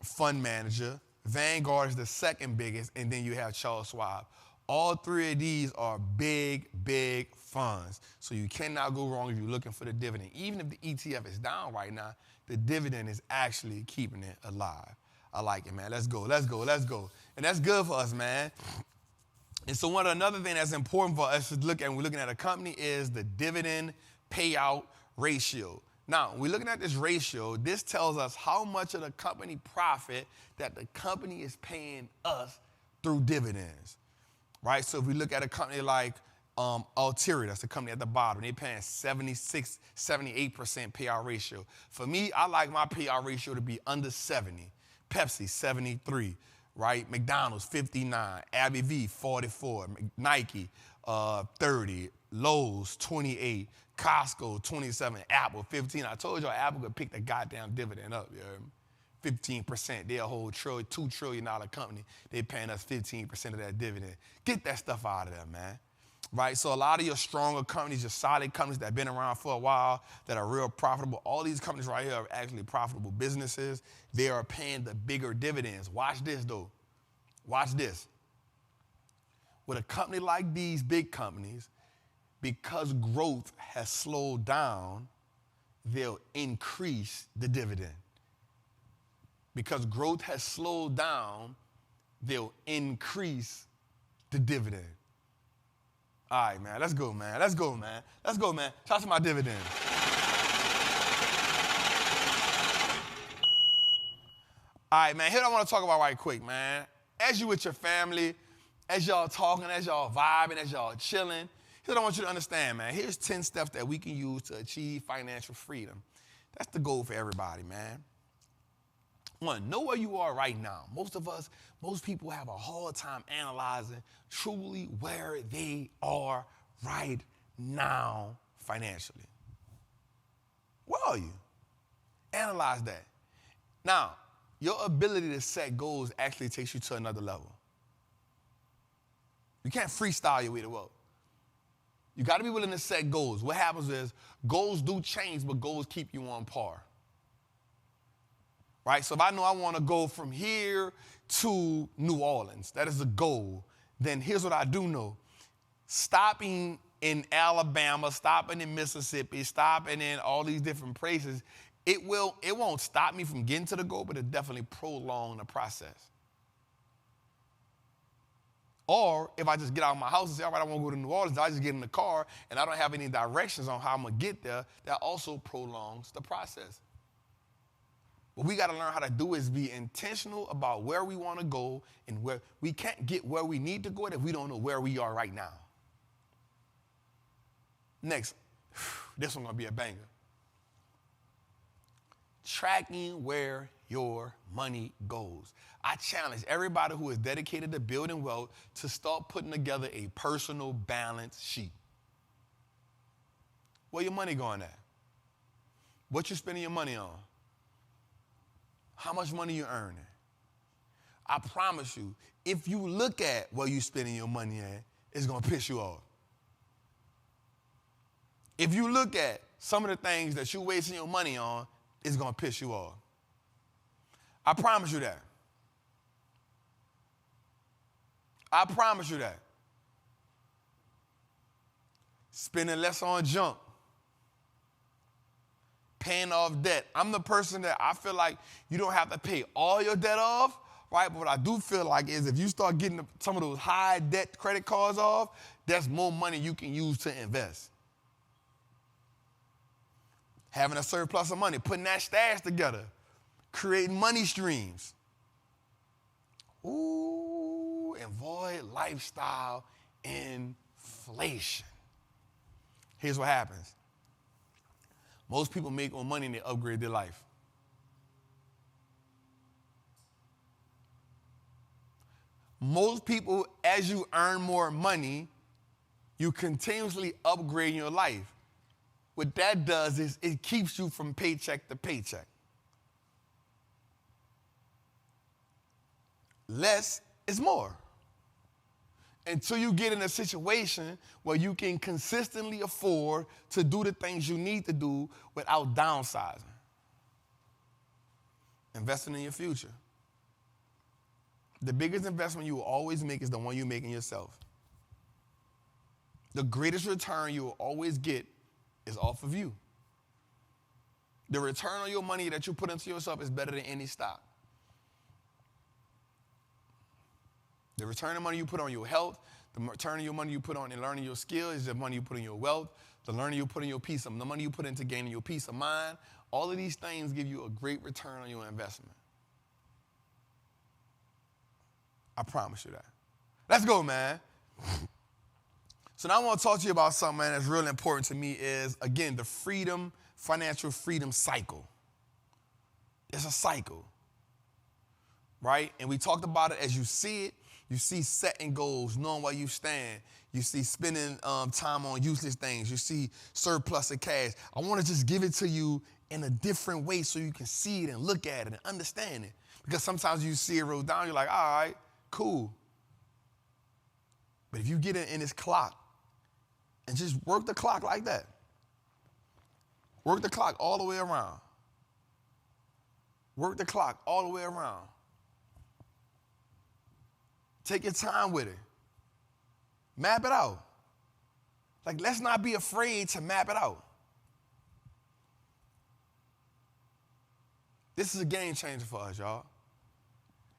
fund manager. Vanguard is the second biggest, and then you have Charles Schwab. All 3 of these are big, big funds. So you cannot go wrong if you're looking for the dividend. Even if the ETF is down right now, the dividend is actually keeping it alive. I like it, man. Let's go, let's go, let's go. And that's good for us, man. And so another thing that's important for us to look at when we're looking at a company is the dividend payout ratio. Now, when we're looking at this ratio, this tells us how much of the company profit that the company is paying us through dividends, right? So if we look at a company like Altieri, that's the company at the bottom, they're paying 76, 78% payout ratio. For me, I like my payout ratio to be under 70. Pepsi, 73. Right? McDonald's, 59. Abbey V, 44. Nike, 30. Lowe's, 28. Costco, 27. Apple, 15. I told y'all Apple could pick the goddamn dividend up, you know? 15%. They're a whole $2 trillion company. They're paying us 15% of that dividend. Get that stuff out of there, man. Right? So a lot of your stronger companies, your solid companies that have been around for a while, that are real profitable, all these companies right here are actually profitable businesses. They are paying the bigger dividends. Watch this, though. Watch this. With a company like these big companies, because growth has slowed down, they'll increase the dividend. Because growth has slowed down, they'll increase the dividend. All right, man. Let's go, man. Let's go, man. Let's go, man. Shout out to my dividend. All right, man. Here's what I want to talk about right quick, man. As you with your family, as y'all talking, as y'all vibing, as y'all chilling, here's what I want you to understand, man. Here's 10 steps that we can use to achieve financial freedom. That's the goal for everybody, man. 1, know where you are right now. Most people have a hard time analyzing truly where they are right now financially. Where are you? Analyze that. Now, your ability to set goals actually takes you to another level. You can't freestyle your way to wealth. You got to be willing to set goals. What happens is goals do change, but goals keep you on par. Right? So if I know I want to go from here to New Orleans, that is a goal, then here's what I do know. Stopping in Alabama, stopping in Mississippi, stopping in all these different places, it won't stop me from getting to the goal, but it definitely prolong the process. Or if I just get out of my house and say, all right, I want to go to New Orleans, I just get in the car and I don't have any directions on how I'm going to get there, that also prolongs the process. What we got to learn how to do is be intentional about where we want to go, and where we can't get where we need to go if we don't know where we are right now. Next, this one's going to be a banger. Tracking where your money goes. I challenge everybody who is dedicated to building wealth to start putting together a personal balance sheet. Where your money going at? What you spending your money on? How much money you earning? I promise you, if you look at where you spending your money at, it's going to piss you off. If you look at some of the things that you're wasting your money on, it's going to piss you off. I promise you that. I promise you that. Spending less on junk. Paying off debt. I'm the person that I feel like you don't have to pay all your debt off, right? But what I do feel like is if you start getting some of those high debt credit cards off, that's more money you can use to invest. Having a surplus of money, putting that stash together, creating money streams. Ooh, avoid lifestyle inflation. Here's what happens. Most people make more money and they upgrade their life. Most people, as you earn more money, you continuously upgrade your life. What that does is it keeps you from paycheck to paycheck. Less is more. Until you get in a situation where you can consistently afford to do the things you need to do without downsizing. Investing in your future. The biggest investment you will always make is the one you make in yourself. The greatest return you will always get is off of you. The return on your money that you put into yourself is better than any stock. The return of money you put on your health, the return of your money you put on in learning your skills is the money you put in your wealth, the learning you put in your peace, the money you put into gaining your peace of mind. All of these things give you a great return on your investment. I promise you that. Let's go, man. So now I want to talk to you about something, man, that's really important to me is, again, the financial freedom cycle. It's a cycle, right? And we talked about it as you see it. You see setting goals, knowing where you stand. You see spending time on useless things. You see surplus of cash. I want to just give it to you in a different way so you can see it and look at it and understand it. Because sometimes you see it wrote down, you're like, all right, cool. But if you get in this clock and just work the clock like that, work the clock all the way around. Work the clock all the way around. Take your time with it. Map it out. Like, let's not be afraid to map it out. This is a game changer for us, y'all.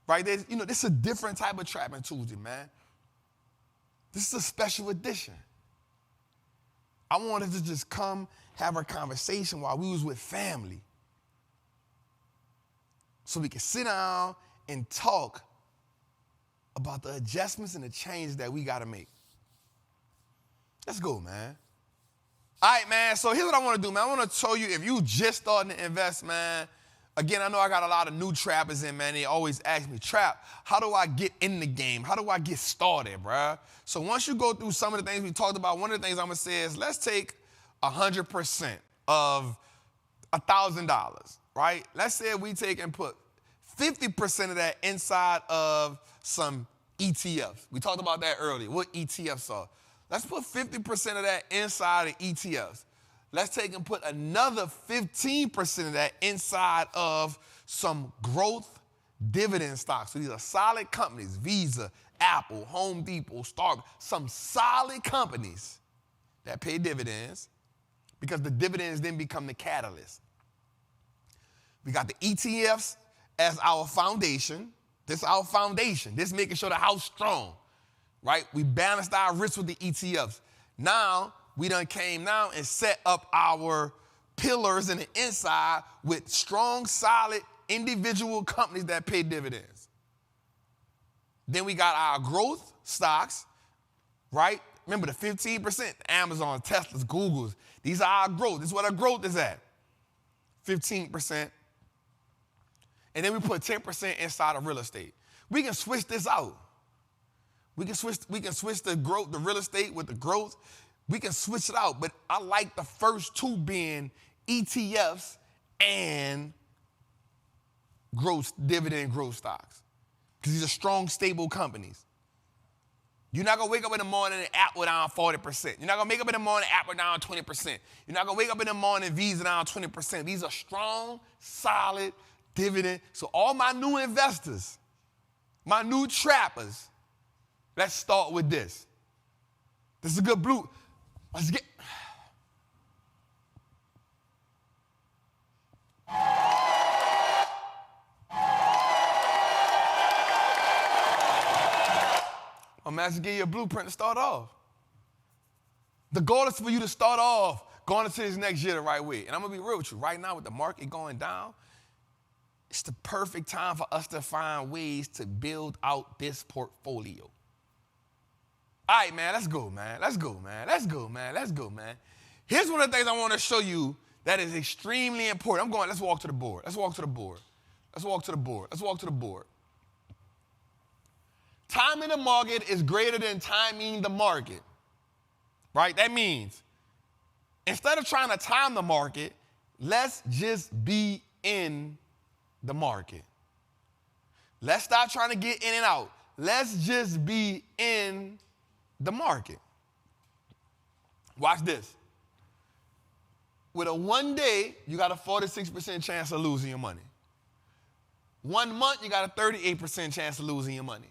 Right? This is a different type of Trappin Tuesday, man. This is a special edition. I wanted to just come have a conversation while we was with family. So we could sit down and talk about the adjustments and the changes that we got to make. Let's go, man. All right, man, so here's what I want to do, man. I want to show you, if you just starting to invest, man, again, I know I got a lot of new trappers in, man. They always ask me, Trap, how do I get in the game? How do I get started, bruh? So once you go through some of the things we talked about, one of the things I'm going to say is, let's take 100% of $1,000, right? Let's say we take and put 50% of that inside of some ETFs. We talked about that earlier, what ETFs are. Let's put 50% of that inside of ETFs. Let's take and put another 15% of that inside of some growth dividend stocks. So these are solid companies, Visa, Apple, Home Depot, Starbucks, some solid companies that pay dividends, because the dividends then become the catalyst. We got the ETFs as our foundation. This is our foundation. This is making sure the house strong, right? We balanced our risk with the ETFs. Now, we done came and set up our pillars in the inside with strong, solid individual companies that pay dividends. Then we got our growth stocks, right? Remember the 15%, Amazon, Teslas, Googles. These are our growth. This is what our growth is at. 15%. And then we put 10% inside of real estate. We can switch this out. We can switch the growth, the real estate with the growth. We can switch it out. But I like the first two being ETFs and dividend growth stocks. Because these are strong, stable companies. You're not going to wake up in the morning and Apple down 40%. You're not going to wake up in the morning and Apple down 20%. You're not going to wake up in the morning and Visa down 20%. These are strong, solid dividend. So all my new investors, my new trappers, let's start with this. This is a good blue. Let's get. I'm asking to give you a blueprint to start off. The goal is for you to start off going into this next year the right way. And I'm going to be real with you. Right now with the market going down, it's the perfect time for us to find ways to build out this portfolio. All right, man, let's go, man. Let's go, man. Let's go, man. Let's go, man. Here's one of the things I want to show you that is extremely important. Let's walk to the board. Let's walk to the board. Let's walk to the board. Let's walk to the board. Time in the market is greater than timing the market, right? That means instead of trying to time the market, let's just be in the market. Let's stop trying to get in and out. Let's just be in the market. Watch this. With a 1 day, you got a 46% chance of losing your money. 1 month, you got a 38% chance of losing your money.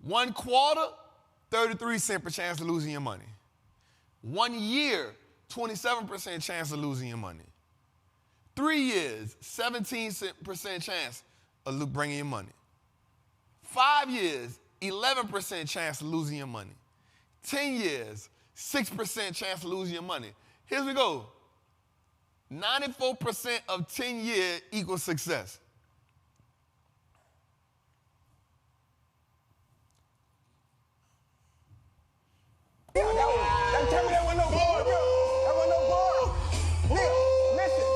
1 quarter, 33% chance of losing your money. 1 year, 27% chance of losing your money. 3 years, 17% chance of bringing your money. 5 years, 11% chance of losing your money. 10 years, 6% chance of losing your money. Here we go. 94% of 10 years equals success. Tell me that wasn't no board, bro. That wasn't no board. Nigga, listen.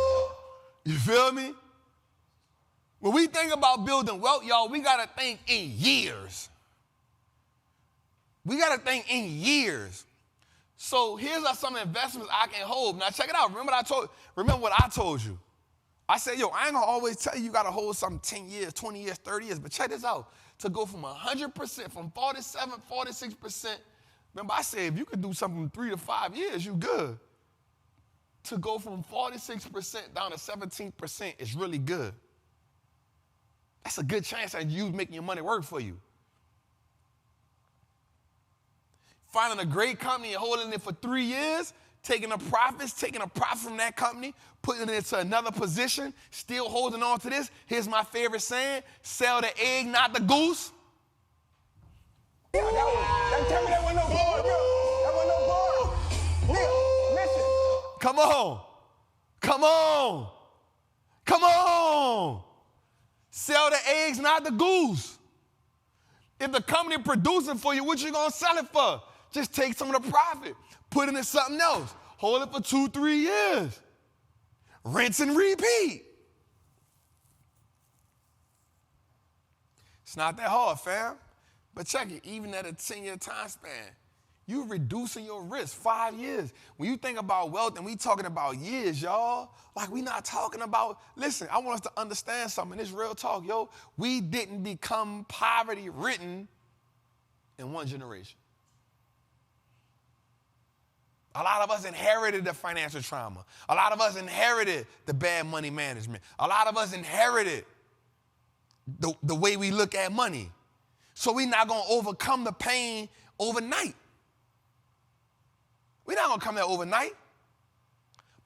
You feel me? When we think about building wealth, y'all, we got to think in years. We got to think in years. So here's some investments I can hold. Now check it out. Remember what I told you. I said, yo, I ain't going to always tell you got to hold something 10 years, 20 years, 30 years. But check this out. To go from 100%, from 47, 46%, remember, I said if you could do something 3 to 5 years, you good. To go from 46% down to 17% is really good. That's a good chance that you making your money work for you. Finding a great company and holding it for 3 years, taking a profit from that company, putting it into another position, still holding on to this. Here's my favorite saying, sell the egg, not the goose. Tell me that wasn't no board, bro. That wasn't no board. Nigga, listen. Come on. Come on. Come on. Sell the eggs, not the goose. If the company producing for you, what you gonna sell it for? Just take some of the profit, put it in something else, hold it for 2, 3 years. Rinse and repeat. It's not that hard, fam. But check it, even at a 10-year time span, you're reducing your risk 5 years. When you think about wealth and we talking about years, y'all, like we not talking about, listen, I want us to understand something. This real talk, yo. We didn't become poverty-ridden in one generation. A lot of us inherited the financial trauma. A lot of us inherited the bad money management. A lot of us inherited the way we look at money. So we're not going to overcome the pain overnight. We're not going to come there overnight.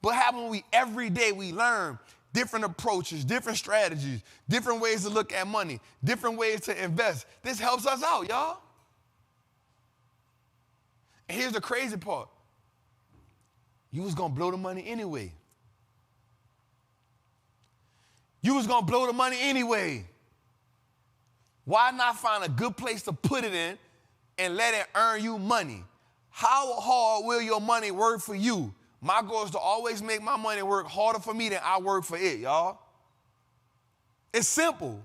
But how when every day we learn different approaches, different strategies, different ways to look at money, different ways to invest. This helps us out, y'all. And here's the crazy part. You was going to blow the money anyway. You was going to blow the money anyway. Why not find a good place to put it in and let it earn you money? How hard will your money work for you? My goal is to always make my money work harder for me than I work for it, y'all. It's simple.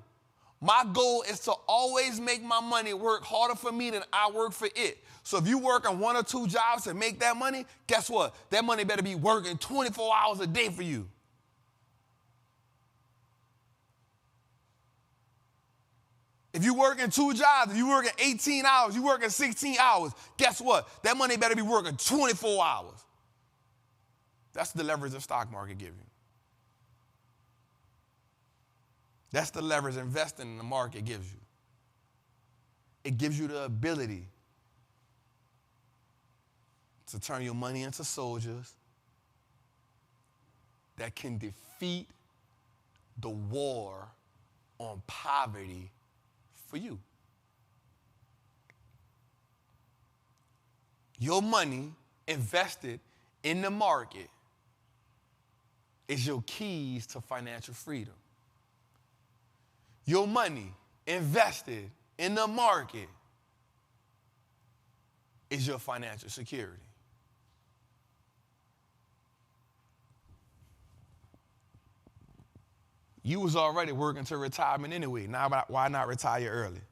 My goal is to always make my money work harder for me than I work for it. So if you work on 1 or 2 jobs to make that money, guess what? That money better be working 24 hours a day for you. If you working 2 jobs, if you working 18 hours, you working 16 hours, guess what? That money better be working 24 hours. That's the leverage the stock market gives you. That's the leverage investing in the market gives you. It gives you the ability to turn your money into soldiers that can defeat the war on poverty for you. Your money invested in the market is your keys to financial freedom. Your money invested in the market is your financial security. You was already working to retirement anyway. Now why not retire early?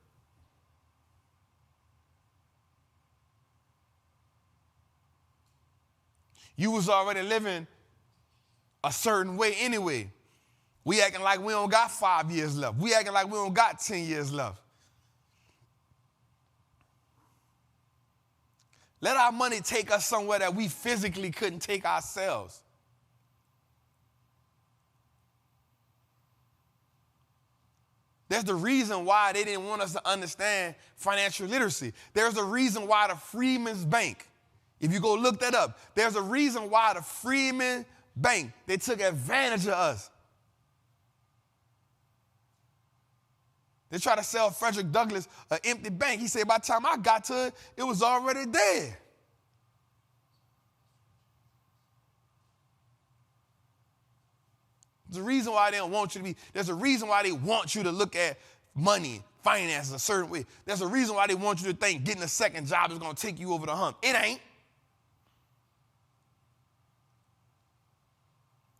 You was already living a certain way anyway. We acting like we don't got 5 years left. We acting like we don't got 10 years left. Let our money take us somewhere that we physically couldn't take ourselves. There's the reason why they didn't want us to understand financial literacy. There's a reason why the Freedmen's Bank, if you go look that up, there's a reason why the Freedmen's Bank, they took advantage of us. They tried to sell Frederick Douglass an empty bank. He said by the time I got to it, it was already there. There's a reason why they don't want you to be, there's a reason why they want you to look at money, finances a certain way. There's a reason why they want you to think getting a second job is going to take you over the hump. It ain't.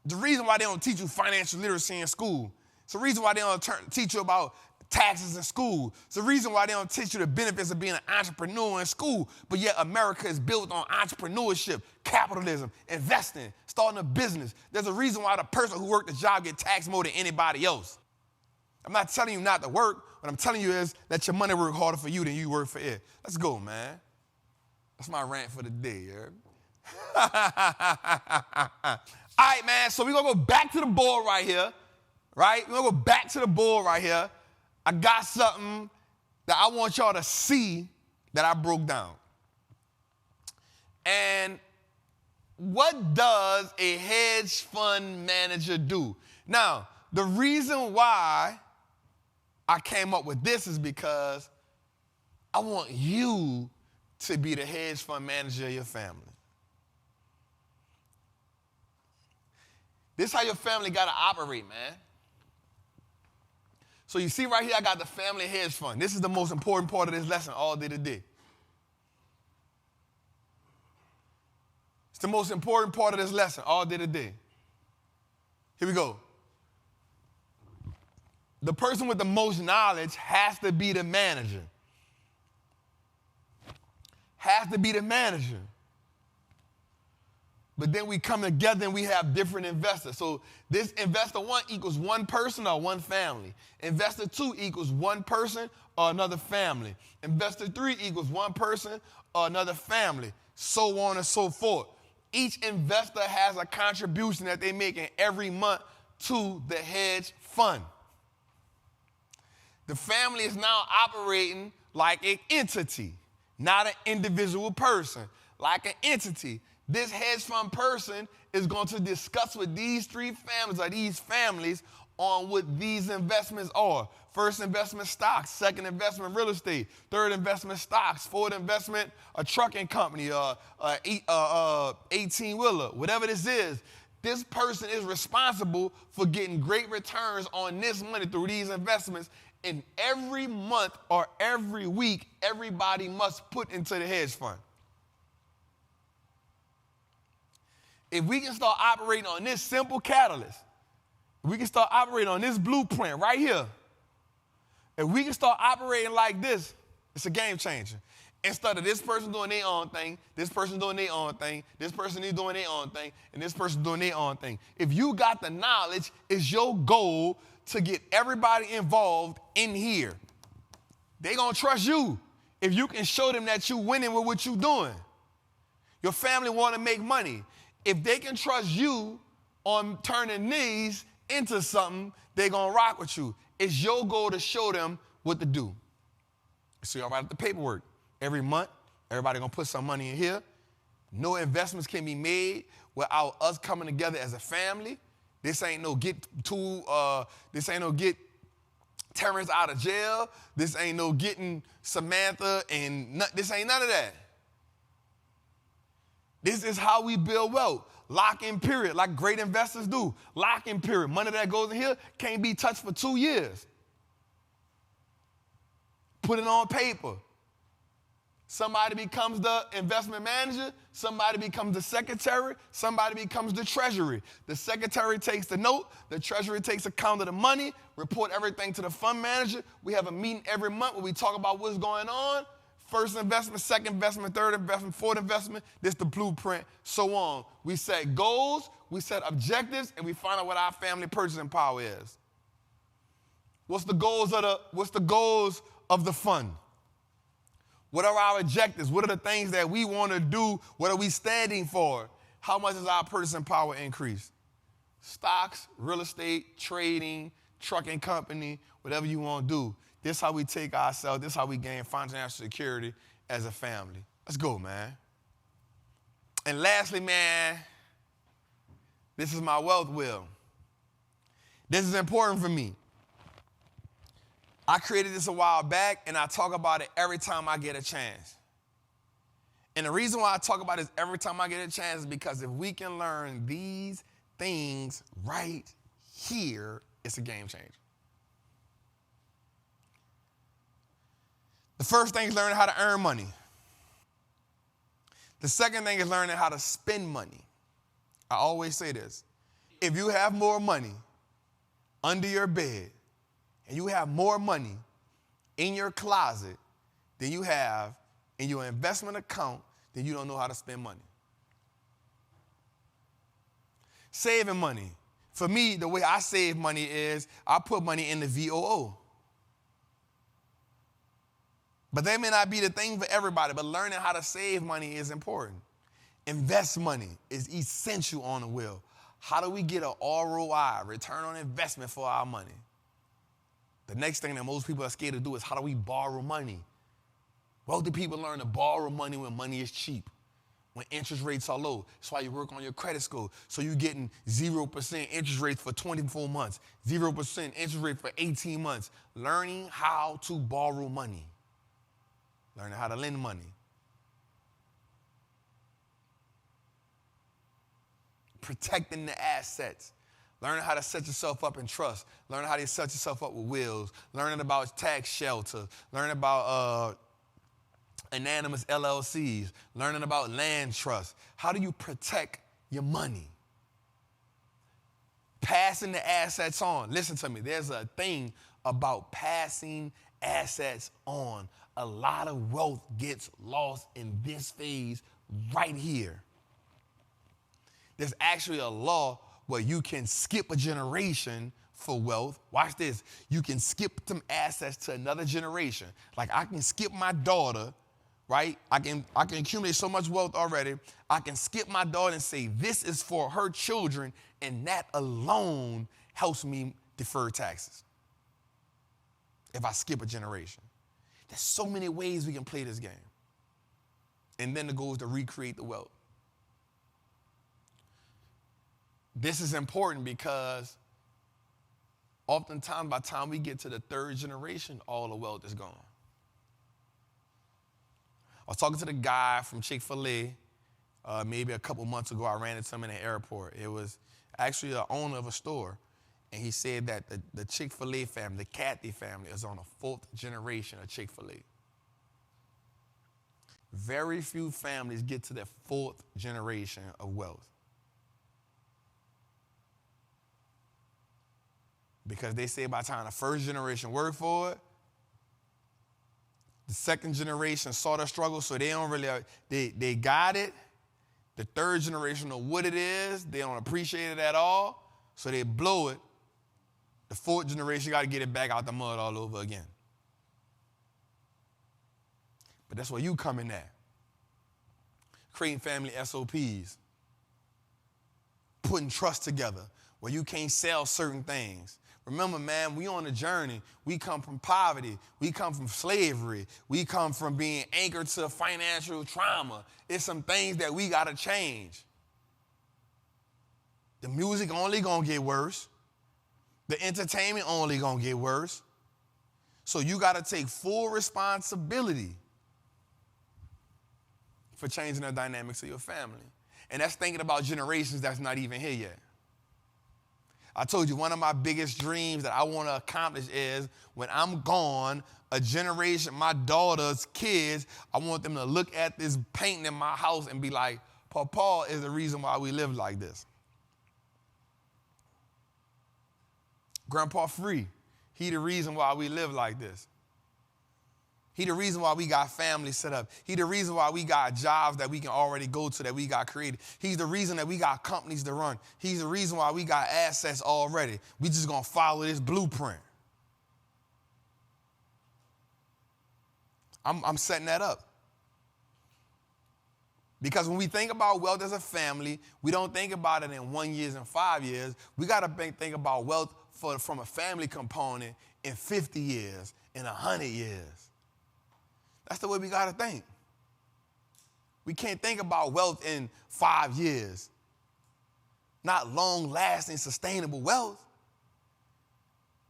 The reason why they don't teach you financial literacy in school. It's the reason why they don't teach you about taxes in school. It's the reason why they don't teach you the benefits of being an entrepreneur in school. But yet America is built on entrepreneurship, capitalism, investing, starting a business. There's a reason why the person who worked the job gets taxed more than anybody else. I'm not telling you not to work. What I'm telling you is let your money work harder for you than you work for it. Let's go, man. That's my rant for the day. All right, man, so we're going to go back to the board right here, right? We're going to go back to the board right here. I got something that I want y'all to see that I broke down. And what does a hedge fund manager do? Now, the reason why I came up with this is because I want you to be the hedge fund manager of your family. This is how your family got to operate, man. So you see right here, I got the family hedge fund. This is the most important part of this lesson all day today. It's the most important part of this lesson all day today. Here we go. The person with the most knowledge has to be the manager. Has to be the manager. But then we come together and we have different investors. So this investor 1 equals 1 person or 1 family. Investor 2 equals 1 person or another family. Investor 3 equals 1 person or another family. So on and so forth. Each investor has a contribution that they make in every month to the hedge fund. The family is now operating like an entity, not an individual person, like an entity. This hedge fund person is going to discuss with these 3 families or these families on what these investments are. First investment, stocks. Second investment, real estate. Third investment, stocks. Fourth investment, a trucking company, 18-wheeler. Whatever this is, This person is responsible for getting great returns on this money through these investments. And every month or every week, everybody must put into the hedge fund. If we can start operating on this simple catalyst, we can start operating on this blueprint right here. If we can start operating like this, it's a game changer. Instead of this person doing their own thing, this person doing their own thing, this person is doing their own thing, and this person doing their own thing. If you got the knowledge, it's your goal to get everybody involved in here. They're going to trust you if you can show them that you're winning with what you're doing. Your family want to make money. If they can trust you on turning these into something, they're going to rock with you. It's your goal to show them what to do. So y'all write up the paperwork. Every month, everybody going to put some money in here. No investments can be made without us coming together as a family. This ain't no get Terrence out of jail. This ain't no getting Samantha and this ain't none of that. This is how we build wealth. Lock-in period, like great investors do. Lock-in period. Money that goes in here can't be touched for 2 years. Put it on paper. Somebody becomes the investment manager. Somebody becomes the secretary. Somebody becomes the treasury. The secretary takes the note. The treasury takes account of the money, report everything to the fund manager. We have a meeting every month where we talk about what's going on. First investment, second investment, third investment, fourth investment. This is the blueprint, so on. We set goals, we set objectives, and we find out what our family purchasing power is. What's the goals of the fund? What are our objectives? What are the things that we want to do? What are we standing for? How much is our purchasing power increase? Stocks, real estate, trading, trucking company, whatever you want to do. This is how we take ourselves. This is how we gain financial security as a family. Let's go, man. And lastly, man, this is my wealth wheel. This is important for me. I created this a while back, and I talk about it every time I get a chance. And the reason why I talk about this every time I get a chance is because if we can learn these things right here, it's a game changer. The first thing is learning how to earn money. The second thing is learning how to spend money. I always say this. If you have more money under your bed and you have more money in your closet than you have in your investment account, then you don't know how to spend money. Saving money. For me, the way I save money is I put money in the VOO. But that may not be the thing for everybody, but learning how to save money is important. Invest money is essential on the wheel. How do we get an ROI, return on investment for our money? The next thing that most people are scared to do is how do we borrow money? Wealthy people learn to borrow money when money is cheap, when interest rates are low. That's why you work on your credit score. So you're getting 0% interest rates for 24 months, 0% interest rate for 18 months. Learning how to borrow money. Learning how to lend money. Protecting the assets. Learning how to set yourself up in trust. Learning how to set yourself up with wills. Learning about tax shelter. Learning about anonymous LLCs. Learning about land trust. How do you protect your money? Passing the assets on. Listen to me. There's a thing about passing assets on. A lot of wealth gets lost in this phase right here. There's actually a law where you can skip a generation for wealth. Watch this. You can skip some assets to another generation. Like I can skip my daughter, right? I can accumulate so much wealth already. I can skip my daughter and say this is for her children, and that alone helps me defer taxes if I skip a generation. There's so many ways we can play this game. And then the goal is to recreate the wealth. This is important because oftentimes by the time we get to the third generation, all the wealth is gone. I was talking to the guy from Chick-fil-A maybe a couple months ago, I ran into him in the airport. It was actually the owner of a store. And he said that the Chick-fil-A family, the Cathy family, is on the 4th generation of Chick-fil-A. Very few families get to their 4th generation of wealth. Because they say by the time the first generation worked for it, the second generation saw the struggle, so they don't really, they got it. The third generation know what it is. They don't appreciate it at all, so they blow it. The 4th generation got to get it back out the mud all over again. But that's where you come in at. Creating family SOPs. Putting trust together where you can't sell certain things. Remember, man, we on a journey. We come from poverty. We come from slavery. We come from being anchored to financial trauma. It's some things that we got to change. The music only going to get worse. The entertainment only going to get worse. So you got to take full responsibility for changing the dynamics of your family. And that's thinking about generations that's not even here yet. I told you one of my biggest dreams that I want to accomplish is when I'm gone, a generation, my daughter's kids, I want them to look at this painting in my house and be like, Papa is the reason why we live like this. Grandpa Free, he the reason why we live like this. He the reason why we got families set up. He the reason why we got jobs that we can already go to, that we got created. He's the reason that we got companies to run. He's the reason why we got assets already. We just gonna follow this blueprint. I'm setting that up. Because when we think about wealth as a family, we don't think about it in 1 year and 5 years. We gotta think about wealth from a family component in 50 years, in 100 years. That's the way we got to think. We can't think about wealth in 5 years. Not long-lasting, sustainable wealth.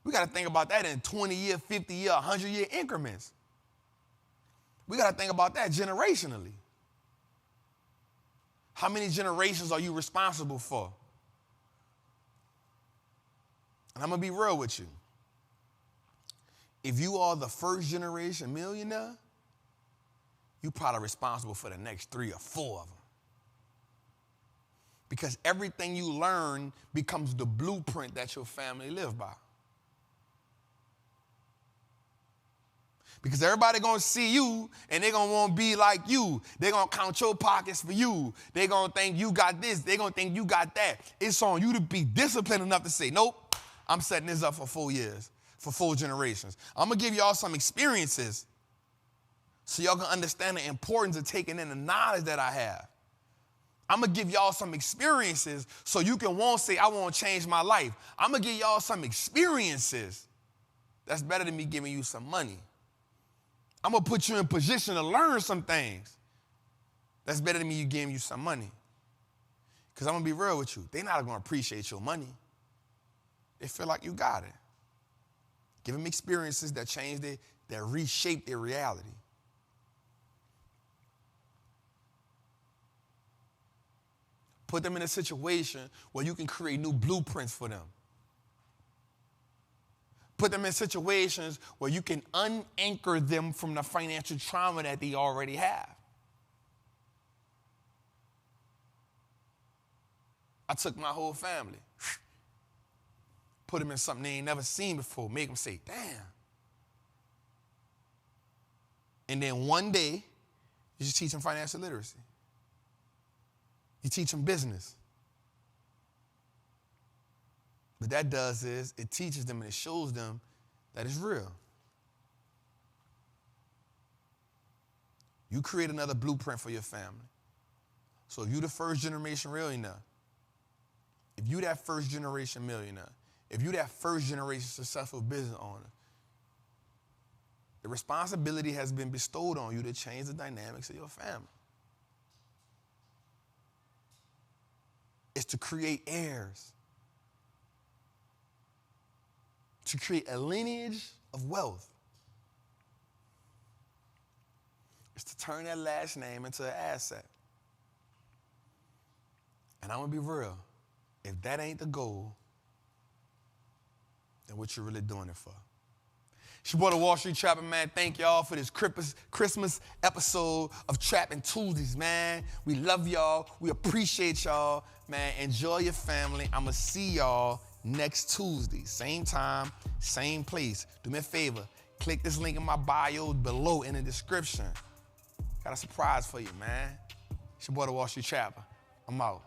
We got to think about that in 20-year, 50-year, 100-year increments. We got to think about that generationally. How many generations are you responsible for? And I'm going to be real with you. If you are the first generation millionaire, you're probably responsible for the next 3 or 4 of them. Because everything you learn becomes the blueprint that your family live by. Because everybody gonna see you and they gonna want to be like you. They gonna count your pockets for you. They gonna think you got this. They gonna think you got that. It's on you to be disciplined enough to say, nope, I'm setting this up for 4 years, for 4 generations. I'm gonna give y'all some experiences so y'all can understand the importance of taking in the knowledge that I have. I'm going to give y'all some experiences so you can won't say, I want to change my life. I'm going to give y'all some experiences. That's better than me giving you some money. I'm going to put you in position to learn some things. That's better than me giving you some money. Because I'm going to be real with you. They're not going to appreciate your money. They feel like you got it. Give them experiences that change that reshape their reality. Put them in a situation where you can create new blueprints for them. Put them in situations where you can unanchor them from the financial trauma that they already have. I took my whole family, put them in something they ain't never seen before, make them say, damn. And then one day, you just teach them financial literacy. You teach them business. What that does is it teaches them and it shows them that it's real. You create another blueprint for your family. So if you the first generation millionaire, if you that first generation millionaire, if you that first generation successful business owner, the responsibility has been bestowed on you to change the dynamics of your family. It's to create heirs, to create a lineage of wealth. It's to turn that last name into an asset. And I'm gonna be real. If that ain't the goal, then what you really doing it for? It's your boy, the Wall Street Trappin, man. Thank y'all for this Christmas episode of Trappin' Tuesdays, man. We love y'all. We appreciate y'all, man. Enjoy your family. I'm gonna see y'all next Tuesday. Same time, same place. Do me a favor. Click this link in my bio below in the description. Got a surprise for you, man. It's your boy, the Wall Street Trapper. I'm out.